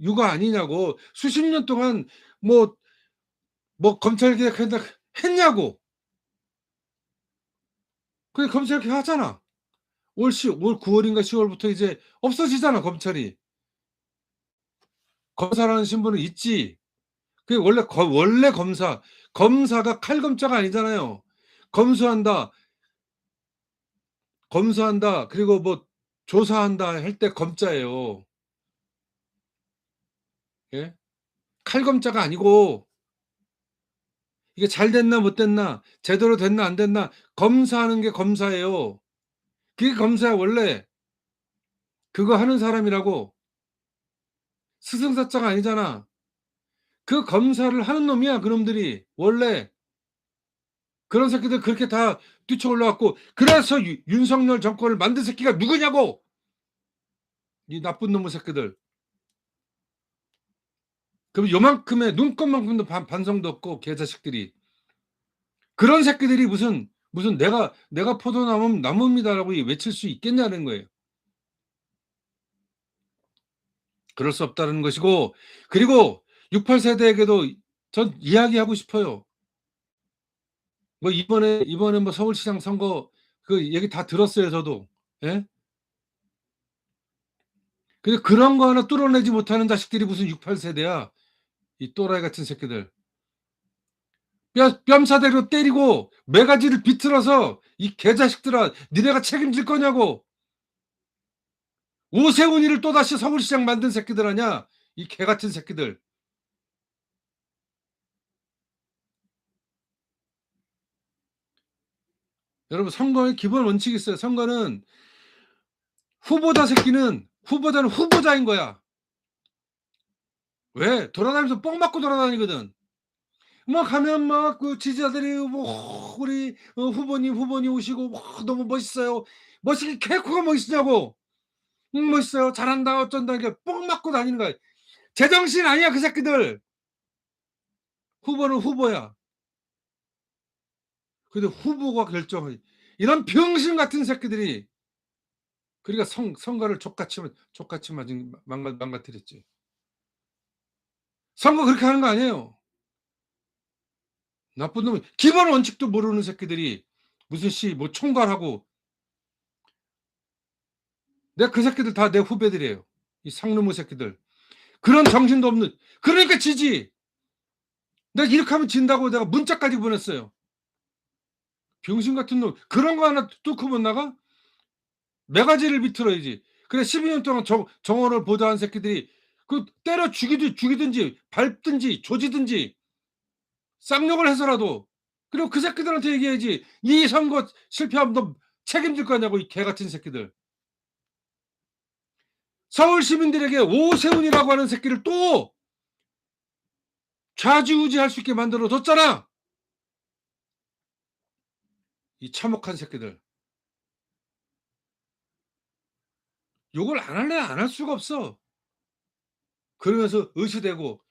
유가 아니냐고. 수십 년 동안 뭐 검찰 개혁한다 했냐고. 그래 검찰 개혁하잖아. 올 9월인가 10월부터 이제 없어지잖아 검찰이. 검사라는 신분은 있지. 그게 원래 검사가 칼검자가 아니잖아요. 검수한다 그리고 뭐 조사한다 할 때 검자예요. 예? 칼검자가 아니고 이게 잘 됐나 못 됐나 제대로 됐나 안 됐나 검사하는 게 검사예요. 그게 검사야 원래. 그거 하는 사람이라고. 스승사자가 아니잖아. 그 검사를 하는 놈이야 그놈들이 원래. 그런 새끼들 그렇게 다 뛰쳐올라 갖고 그래서 윤석열 정권을 만든 새끼가 누구냐고. 이 나쁜 놈의 새끼들. 그럼 요만큼의 눈곱만큼도 반성도 없고 개자식들이. 그런 새끼들이 무슨 내가 나무입니다라고 외칠 수 있겠냐는 거예요. 그럴 수 없다는 것이고 그리고 68 세대에게도 전 이야기하고 싶어요. 뭐 이번에 뭐 서울시장 선거 그 얘기 다 들었어요 저도. 예? 근데 그런 거 하나 뚫어내지 못하는 자식들이 무슨 68 세대야. 이 또라이 같은 새끼들. 뺨사대로 때리고 매가지를 비틀어서 이 개자식들아 니네가 책임질 거냐고. 오세훈이를 또다시 서울시장 만든 새끼들 아냐. 이 개같은 새끼들. 여러분 선거의 기본 원칙이 있어요. 선거는 후보자는 후보자인 거야. 왜? 돌아다니면서 뻥 맞고 돌아다니거든. 막 가면 막 그 지지자들이 뭐 우리 후보님 오시고 너무 멋있어요. 멋있게 개코가 멋있냐고. 멋있어요. 잘한다 어쩐다 이렇게 뽕 맞고 다니는 거야. 제정신 아니야 그 새끼들. 후보는 후보야. 근데 후보가 결정해. 이런 병신 같은 새끼들이 그러니까 선거를 족같이 맞은 망가뜨렸지. 선거 그렇게 하는 거 아니에요. 나쁜 놈이 기본 원칙도 모르는 새끼들이 무슨 뭐 총괄하고 내가 그 새끼들 다 내 후배들이에요. 이 상놈의 새끼들. 그런 정신도 없는 그러니까 지지. 내가 이렇게 하면 진다고 내가 문자까지 보냈어요. 병신 같은 놈. 그런 거 하나 뚫고 못 나가? 매가지를 비틀어야지. 그래 12년 동안 정원을 보도한 새끼들이 그 때려 죽이든지 밟든지 조지든지 쌍욕을 해서라도 그리고 그 새끼들한테 얘기해야지. 이 선거 실패하면 너 책임질 거냐고 이 개같은 새끼들. 서울 시민들에게 오세훈이라고 하는 새끼를 또 좌지우지할 수 있게 만들어 뒀잖아. 이 참혹한 새끼들. 욕을 안 할래 안 할 수가 없어. 그러면서 의시되고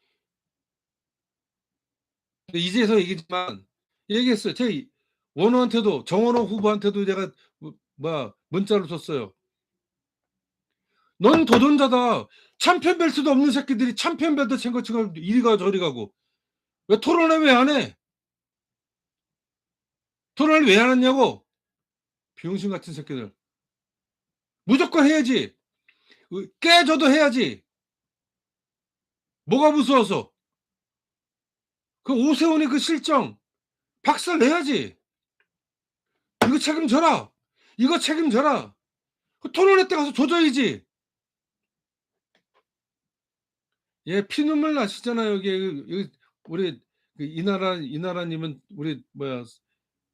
이제서 얘기지만 얘기했어요. 제 원호한테도 정원호 후보한테도 내가 문자를 줬어요. 넌 도전자다. 참편 벨트도 없는 새끼들이 참편 벨트 챙거치고 이리 가 저리 가고 왜 토론회 왜 안 해? 토론을 왜 안 했냐고. 병신 같은 새끼들. 무조건 해야지. 깨져도 해야지. 뭐가 무서워서. 그 오세훈이 그 실정 박살 내야지. 이거 책임져라. 이거 책임져라. 그 토론회 때 가서 조져야지. 예, 피눈물 나시잖아요. 여기 우리 그 이나라님은 우리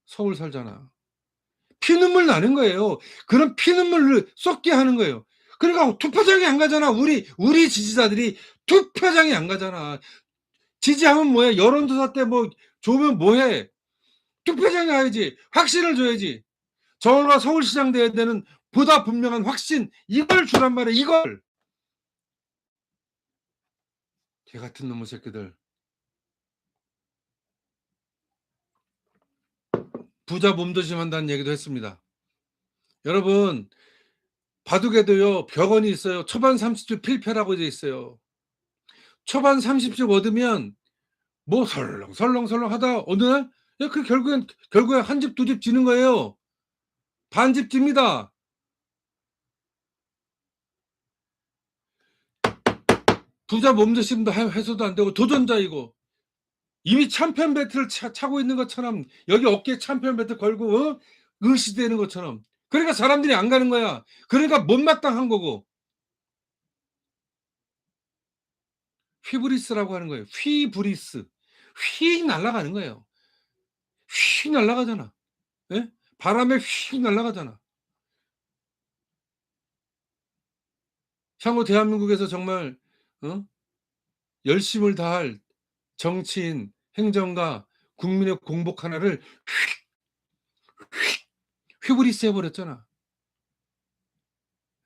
서울 살잖아. 피눈물 나는 거예요. 그런 피눈물을 쏟게 하는 거예요. 그러니까 투표장에 안 가잖아. 우리 지지자들이 투표장에 안 가잖아. 지지하면 뭐해? 여론조사 때 뭐 좋으면 뭐해? 투표장에 가야지. 확신을 줘야지. 정원과 서울시장 돼야 되는 보다 분명한 확신 이걸 주란 말이야. 이걸. 개 같은 놈의 새끼들. 부자 몸조심한다는 얘기도 했습니다. 여러분 바둑에도요 벽언이 있어요. 초반 30초 필패라고 돼 있어요. 초반 30초 얻으면 뭐 설렁설렁 하다 어느 날 그 결국엔 한 집 두 집 지는 거예요. 반집 집니다. 부자 몸조심도 해서도 안 되고 도전자이고 이미 참편 배틀을 차고 있는 것처럼 여기 어깨에 참편 배틀 걸고 의시되는 것처럼 그러니까 사람들이 안 가는 거야. 그러니까 못마땅한 거고 휘브리스라고 하는 거예요. 휘브리스 휙 날아가는 거예요. 휙 날아가잖아. 예? 바람에 휙 날아가잖아. 향후 대한민국에서 정말 열심을 다할 정치인, 행정가, 국민의 공복 하나를 휘브리스 해버렸잖아.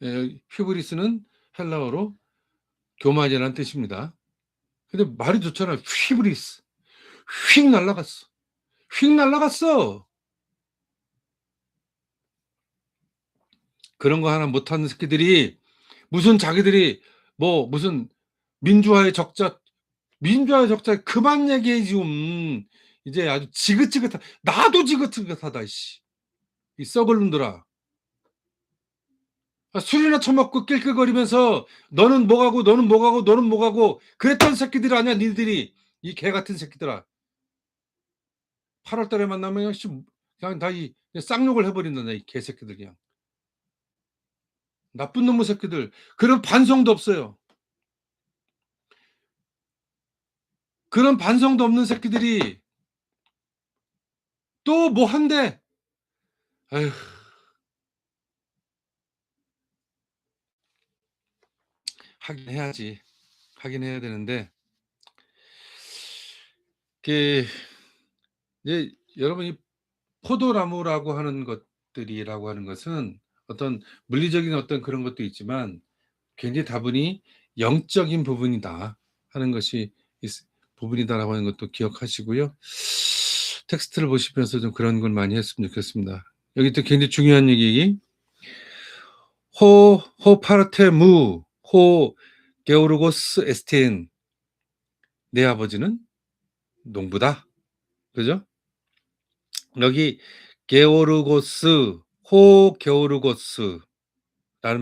예, 휘브리스는 헬라어로 교만이라는 뜻입니다. 근데 말이 좋잖아. 휘브리스. 휙 날아갔어. 휙 날아갔어. 그런 거 하나 못하는 새끼들이 무슨 자기들이 무슨 민주화의 적자 그만 얘기해 좀. 이제 아주 지긋지긋하 나도 지긋지긋하다 씨. 이 썩을 놈들아. 술이나 처먹고 낄낄거리면서 너는 뭐가고 그랬던 새끼들 아니야 니들이 이 개 같은 새끼들아. 8월 달에 만나면 그냥 다 쌍욕을 해버린다 이 개새끼들 그냥. 나쁜 놈의 새끼들. 그런 반성도 없어요. 그런 반성도 없는 새끼들이 또 뭐 한대. 아휴. 하긴 해야지. 하긴 해야 되는데 이게 이제 여러분 이 포도나무라고 하는 것들이라고 하는 것은 어떤 물리적인 어떤 그런 것도 있지만 굉장히 다분히 영적인 부분이다 하는 것이 있 부분이다라고 하는 것도 기억하시고요. 텍스트를 보시면서 좀 그런 걸 많이 했으면 좋겠습니다. 여기 또 굉장히 중요한 얘기 호 파르테무 호 게오르고스 에스틴 내 아버지는 농부다. 그죠? 여기 게오르고스 호 게오르고스라는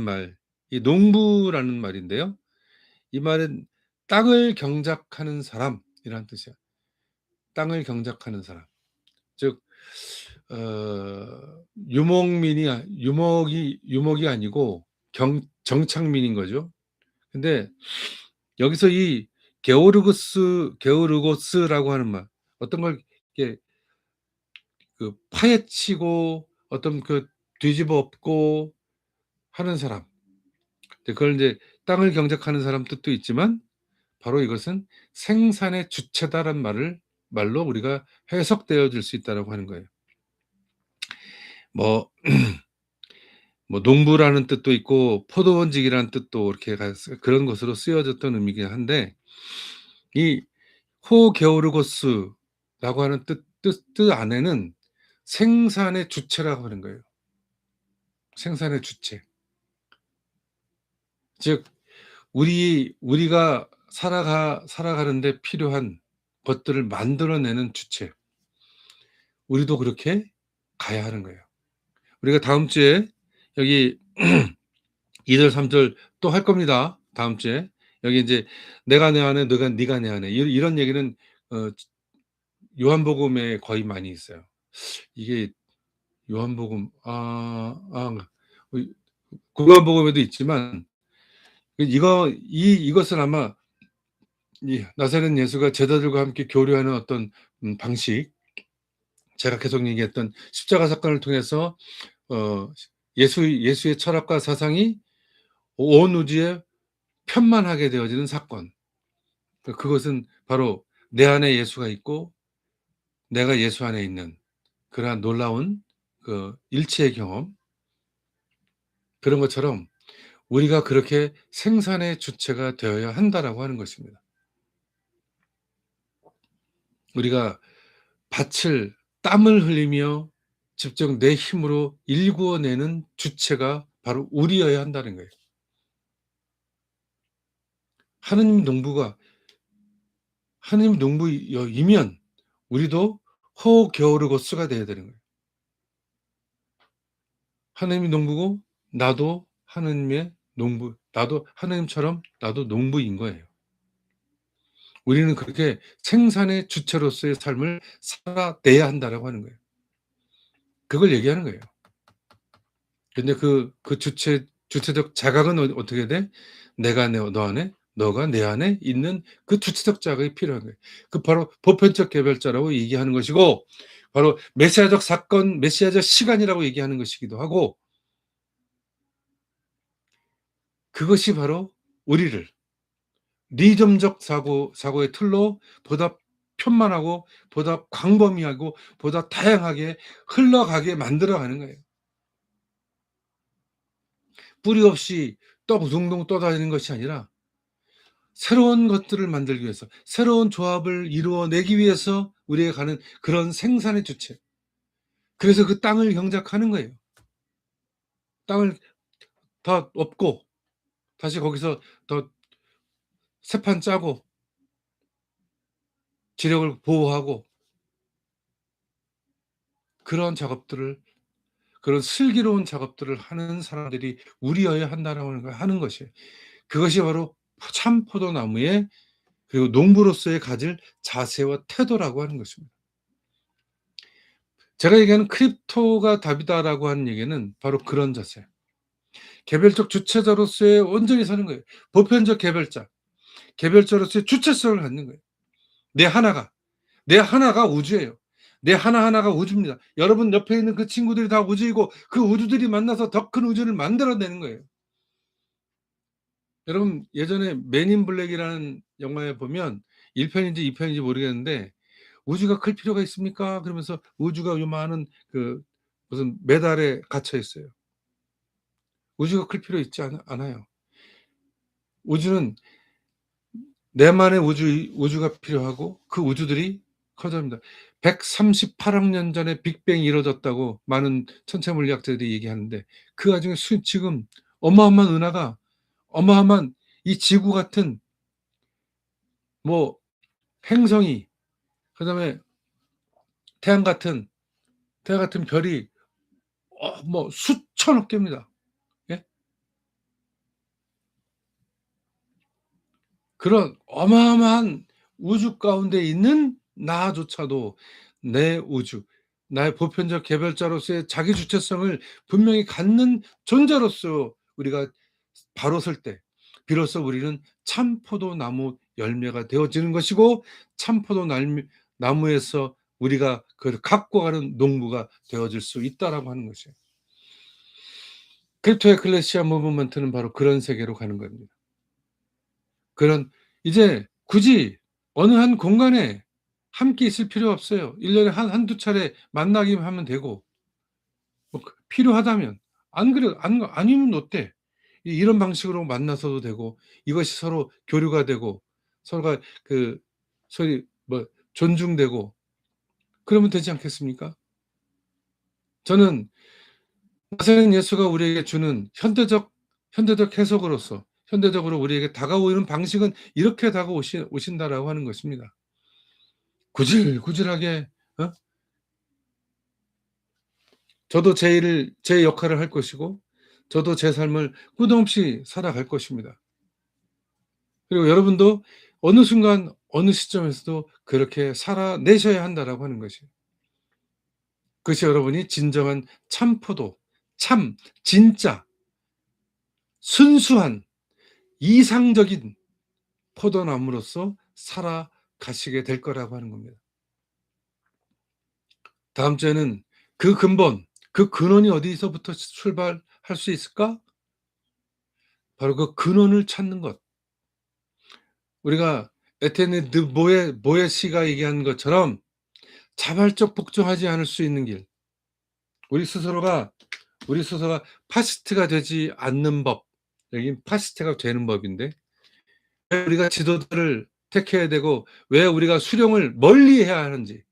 말, 이 농부라는 말인데요. 이 말은 땅을 경작하는 사람이라는 뜻이야. 땅을 경작하는 사람. 즉 유목민이 유목이 아니고 정착민인 거죠. 근데 여기서 이 게오르고스라고 하는 말, 어떤 걸 이렇게 파헤치고 어떤 뒤집어 엎고 하는 사람. 그걸 이제 땅을 경작하는 사람 뜻도 있지만 바로 이것은 생산의 주체다라는 말로 우리가 해석되어질 수 있다라고 하는 거예요. 뭐 농부라는 뜻도 있고 포도원직이라는 뜻도 이렇게 그런 것으로 쓰여졌던 의미긴 한데 이 호게오르고스라고 하는 뜻 안에는 생산의 주체라고 하는 거예요. 생산의 주체. 즉 우리가 살아가는데 필요한 것들을 만들어내는 주체. 우리도 그렇게 가야 하는 거예요. 우리가 다음 주에 여기 2절 3절 또 할 겁니다. 다음 주에. 여기 이제 내가 내 안에 네가 내 안에 이런 얘기는 어 요한복음에 거의 많이 있어요. 이게 요한복음 요한복음에도 있지만 이것은 아마 이 나사렛 예수가 제자들과 함께 교류하는 어떤 방식, 제가 계속 얘기했던 십자가 사건을 통해서 예수의 철학과 사상이 온 우주에 편만하게 되어지는 사건. 그것은 바로 내 안에 예수가 있고 내가 예수 안에 있는 그러한 놀라운 일체의 경험, 그런 것처럼 우리가 그렇게 생산의 주체가 되어야 한다라고 하는 것입니다. 우리가 땀을 흘리며 직접 내 힘으로 일구어내는 주체가 바로 우리여야 한다는 거예요. 하느님 농부이면 우리도 호게오르고스가 돼야 되는 거예요. 하느님이 농부고 나도 하느님의 농부, 나도 하느님처럼 나도 농부인 거예요. 우리는 그렇게 생산의 주체로서의 삶을 살아내야 한다라고 하는 거예요. 그걸 얘기하는 거예요. 근데 그 주체적 자각은 어떻게 돼? 내가 너 안에, 너가 내 안에 있는 그 주체적 자각이 필요한 거예요. 그 바로 보편적 개별자라고 얘기하는 것이고, 바로 메시아적 사건, 메시아적 시간이라고 얘기하는 것이기도 하고, 그것이 바로 우리를 리즘적 사고의 틀로 보다 편만하고 보다 광범위하고 보다 다양하게 흘러가게 만들어가는 거예요. 뿌리 없이 둥둥 떠다니는 것이 아니라 새로운 것들을 만들기 위해서, 새로운 조합을 이루어내기 위해서 우리가 가는 그런 생산의 주체. 그래서 그 땅을 경작하는 거예요. 땅을 더 엎고 다시 거기서 더 새판 짜고 지력을 보호하고, 그런 슬기로운 작업들을 하는 사람들이 우리여야 한다라고 하는 것이에요. 그것이 바로 참 포도나무의, 그리고 농부로서의 가질 자세와 태도라고 하는 것입니다. 제가 얘기하는 크립토가 답이다라고 하는 얘기는 바로 그런 자세. 개별적 주체자로서의 온전히 사는 거예요. 보편적 개별자로서의 주체성을 갖는 거예요. 내 하나가 우주예요. 내 하나하나가 우주입니다. 여러분 옆에 있는 그 친구들이 다 우주이고 그 우주들이 만나서 더 큰 우주를 만들어내는 거예요. 여러분 예전에 맨인 블랙이라는 영화에 보면 1편인지 2편인지 모르겠는데 "우주가 클 필요가 있습니까?" 그러면서 우주가 요만한 그 무슨 메달에 갇혀 있어요. 우주가 클 필요 있지 않아요. 우주는 내만의 우주가 필요하고 그 우주들이 커져갑니다. 138억 년 전에 빅뱅이 이루어졌다고 많은 천체 물리학자들이 얘기하는데 그 와중에 지금 어마어마한 은하가 어마어마한 이 지구 같은 뭐 행성이 그다음에 태양 같은 별이 뭐 수천억 개입니다. 예? 그런 어마어마한 우주 가운데 있는 나조차도 내 우주, 나의 보편적 개별자로서의 자기 주체성을 분명히 갖는 존재로서 우리가 바로 설 때 비로소 우리는 참포도나무 열매가 되어지는 것이고 참포도 나무에서 우리가 그걸 갖고 가는 농부가 되어질 수 있다라고 하는 것이에요. 크립토 에클레시아 무브먼트는 바로 그런 세계로 가는 겁니다. 그런 이제 굳이 어느 한 공간에 함께 있을 필요 없어요. 1 년에 한두 차례 만나기만 하면 되고 뭐 필요하다면 안 그래 아니면 어때? 이런 방식으로 만나서도 되고 이것이 서로 교류가 되고 서로가 그 소위 뭐 존중되고 그러면 되지 않겠습니까? 저는 나사렛 예수가 우리에게 주는 현대적 해석으로서 현대적으로 우리에게 다가오는 방식은 이렇게 오신다라고 하는 것입니다. 구질구질하게 저도 제 역할을 할 것이고 저도 제 삶을 끝없이 살아갈 것입니다. 그리고 여러분도 어느 순간 어느 시점에서도 그렇게 살아내셔야 한다라고 하는 것이에요. 그것이 여러분이 진정한 참포도, 진짜 순수한 이상적인 포도나무로서 살아가시게 될 거라고 하는 겁니다. 다음 주에는 그 근본, 그 근원이 어디서부터 출발할 수 있을까? 바로 그 근원을 찾는 것. 우리가 에티enne 드 보에시가 얘기한 것처럼 자발적 복종하지 않을 수 있는 길. 우리 스스로가 파시스트가 되지 않는 법. 여긴 파시스트가 되는 법인데 왜 우리가 지도자를 택해야 되고 왜 우리가 수령을 멀리해야 하는지.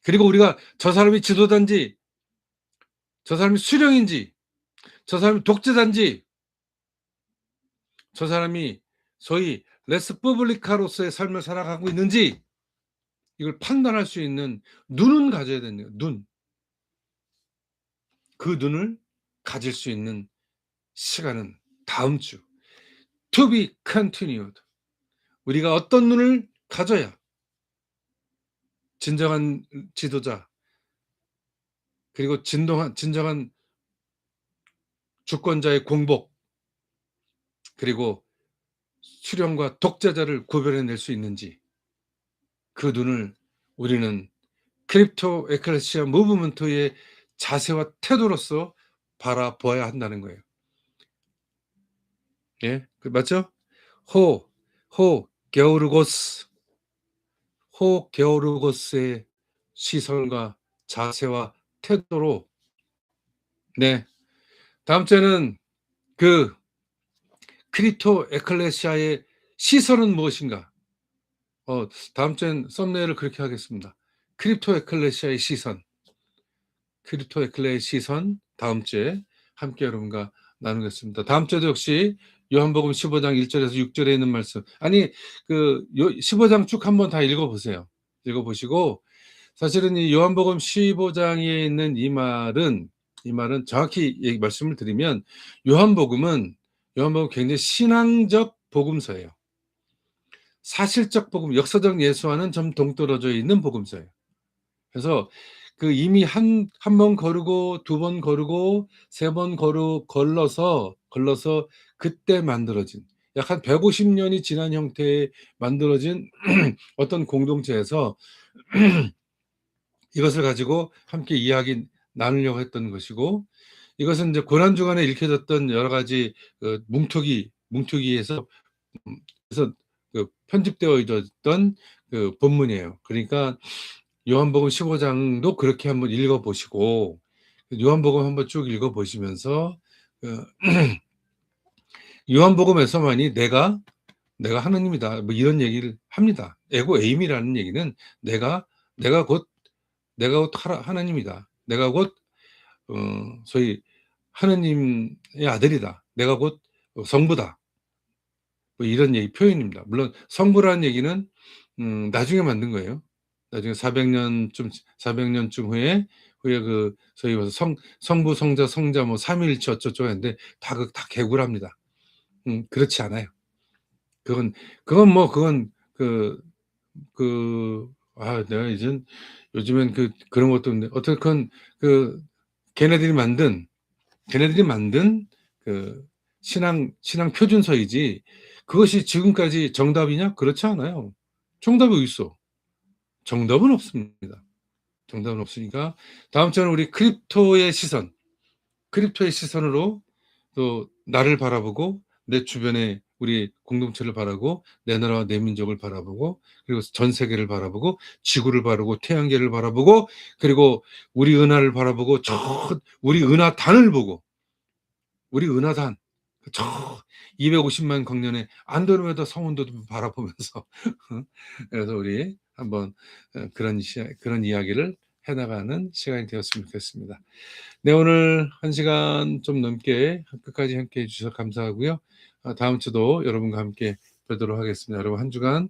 그리고 우리가 저 사람이 지도자인지 저 사람이 수령인지 저 사람이 독재자인지 저 사람이 소위 레스publi카로서의 삶을 살아가고 있는지 이걸 판단할 수 있는 눈은 가져야 되네요. 눈. 그 눈을 가질 수 있는 시간은 다음 주 To be continued. 우리가 어떤 눈을 가져야 진정한 지도자 그리고 진정한 주권자의 공복 그리고 수령과 독재자를 구별해낼 수 있는지 그 눈을 우리는 크립토 에클레시아 무브먼트의 자세와 태도로서 바라보아야 한다는 거예요. 예, 맞죠? 게오르고스의 시선과 자세와 태도로 네, 다음 주에는 그 크립토 에클레시아의 시선은 무엇인가? 다음 주엔 썸네일을 그렇게 하겠습니다. 크립토 에클레시아의 시선. 크립토 에클레의 시선 다음 주에 함께 여러분과 나누겠습니다. 다음 주에도 역시 요한복음 15장 1절에서 6절에 있는 말씀. 아니 그 15장 쭉 한번 다 읽어보세요. 읽어보시고 사실은 이 요한복음 15장에 있는 이 말은 정확히 말씀을 드리면 요한복음은 굉장히 신앙적 복음서예요. 사실적 복음, 역사적 예수와는 좀 동떨어져 있는 복음서예요. 그래서 그 이미 한 번 거르고 두 번 거르고 세 번 걸러서 그때 만들어진 약 한 150년이 지난 형태에 만들어진 어떤 공동체에서 이것을 가지고 함께 이야기 나누려고 했던 것이고 이것은 이제 고난주간에 읽혀졌던 여러 가지 뭉툭이에서 그래서 그 편집되어 있던 그 본문이에요. 그러니까 요한복음 15장도 그렇게 한번 읽어보시고 요한복음 한번 쭉 읽어보시면서 요한복음에서만이 내가 하느님이다 뭐 이런 얘기를 합니다. 에고 에임이라는 얘기는 내가 곧 하나님이다. 내가 곧 소위 하느님의 아들이다. 내가 곧 성부다. 뭐 이런 얘기 표현입니다. 물론 성부라는 얘기는 나중에 만든 거예요. 나중에 400년쯤 후에 그 소위 성부, 성자, 성자 뭐 삼위일체 어쩌고 했는데 다 개구랍니다. 그렇지 않아요. 그건 내가 이젠 요즘엔 그런 것도 없는데 어떻든 걔네들이 만든 그 신앙 표준서이지 그것이 지금까지 정답이냐? 그렇지 않아요. 정답이 어디 있어? 정답은 없습니다. 정답은 없으니까 다음 주에는 우리 크립토의 시선으로 또 나를 바라보고 내 주변의 우리 공동체를 바라보고 내 나라와 내 민족을 바라보고 그리고 전 세계를 바라보고 지구를 바라보고 태양계를 바라보고 그리고 우리 은하를 바라보고 우리 은하단을 보고 우리 은하단 저 250만 광년의 안드로메다 성운도 바라보면서 그래서 우리 한번 그런 이야기를 해나가는 시간이 되었으면 좋겠습니다. 네, 오늘 1시간 좀 넘게 끝까지 함께 해주셔서 감사하고요. 다음 주도 여러분과 함께 뵙도록 하겠습니다. 여러분 한 주간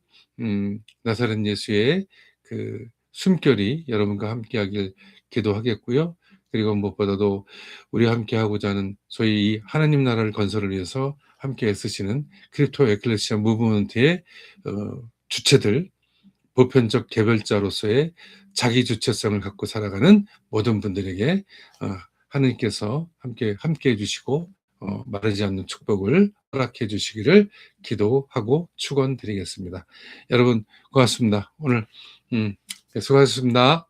나사렛 예수의 그 숨결이 여러분과 함께하길 기도하겠고요. 그리고 무엇보다도 우리와 함께하고자 하는 소위 이 하나님 나라를 건설을 위해서 함께 애쓰시는 크립토 에클레시아 무브먼트의 주체들, 보편적 개별자로서의 자기 주체성을 갖고 살아가는 모든 분들에게 하느님께서 함께 해주시고 마르지 않는 축복을 허락해 주시기를 기도하고 축원드리겠습니다. 여러분 고맙습니다. 오늘 수고하셨습니다.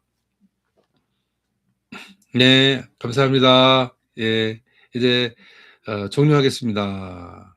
네, 감사합니다. 예, 이제 종료하겠습니다.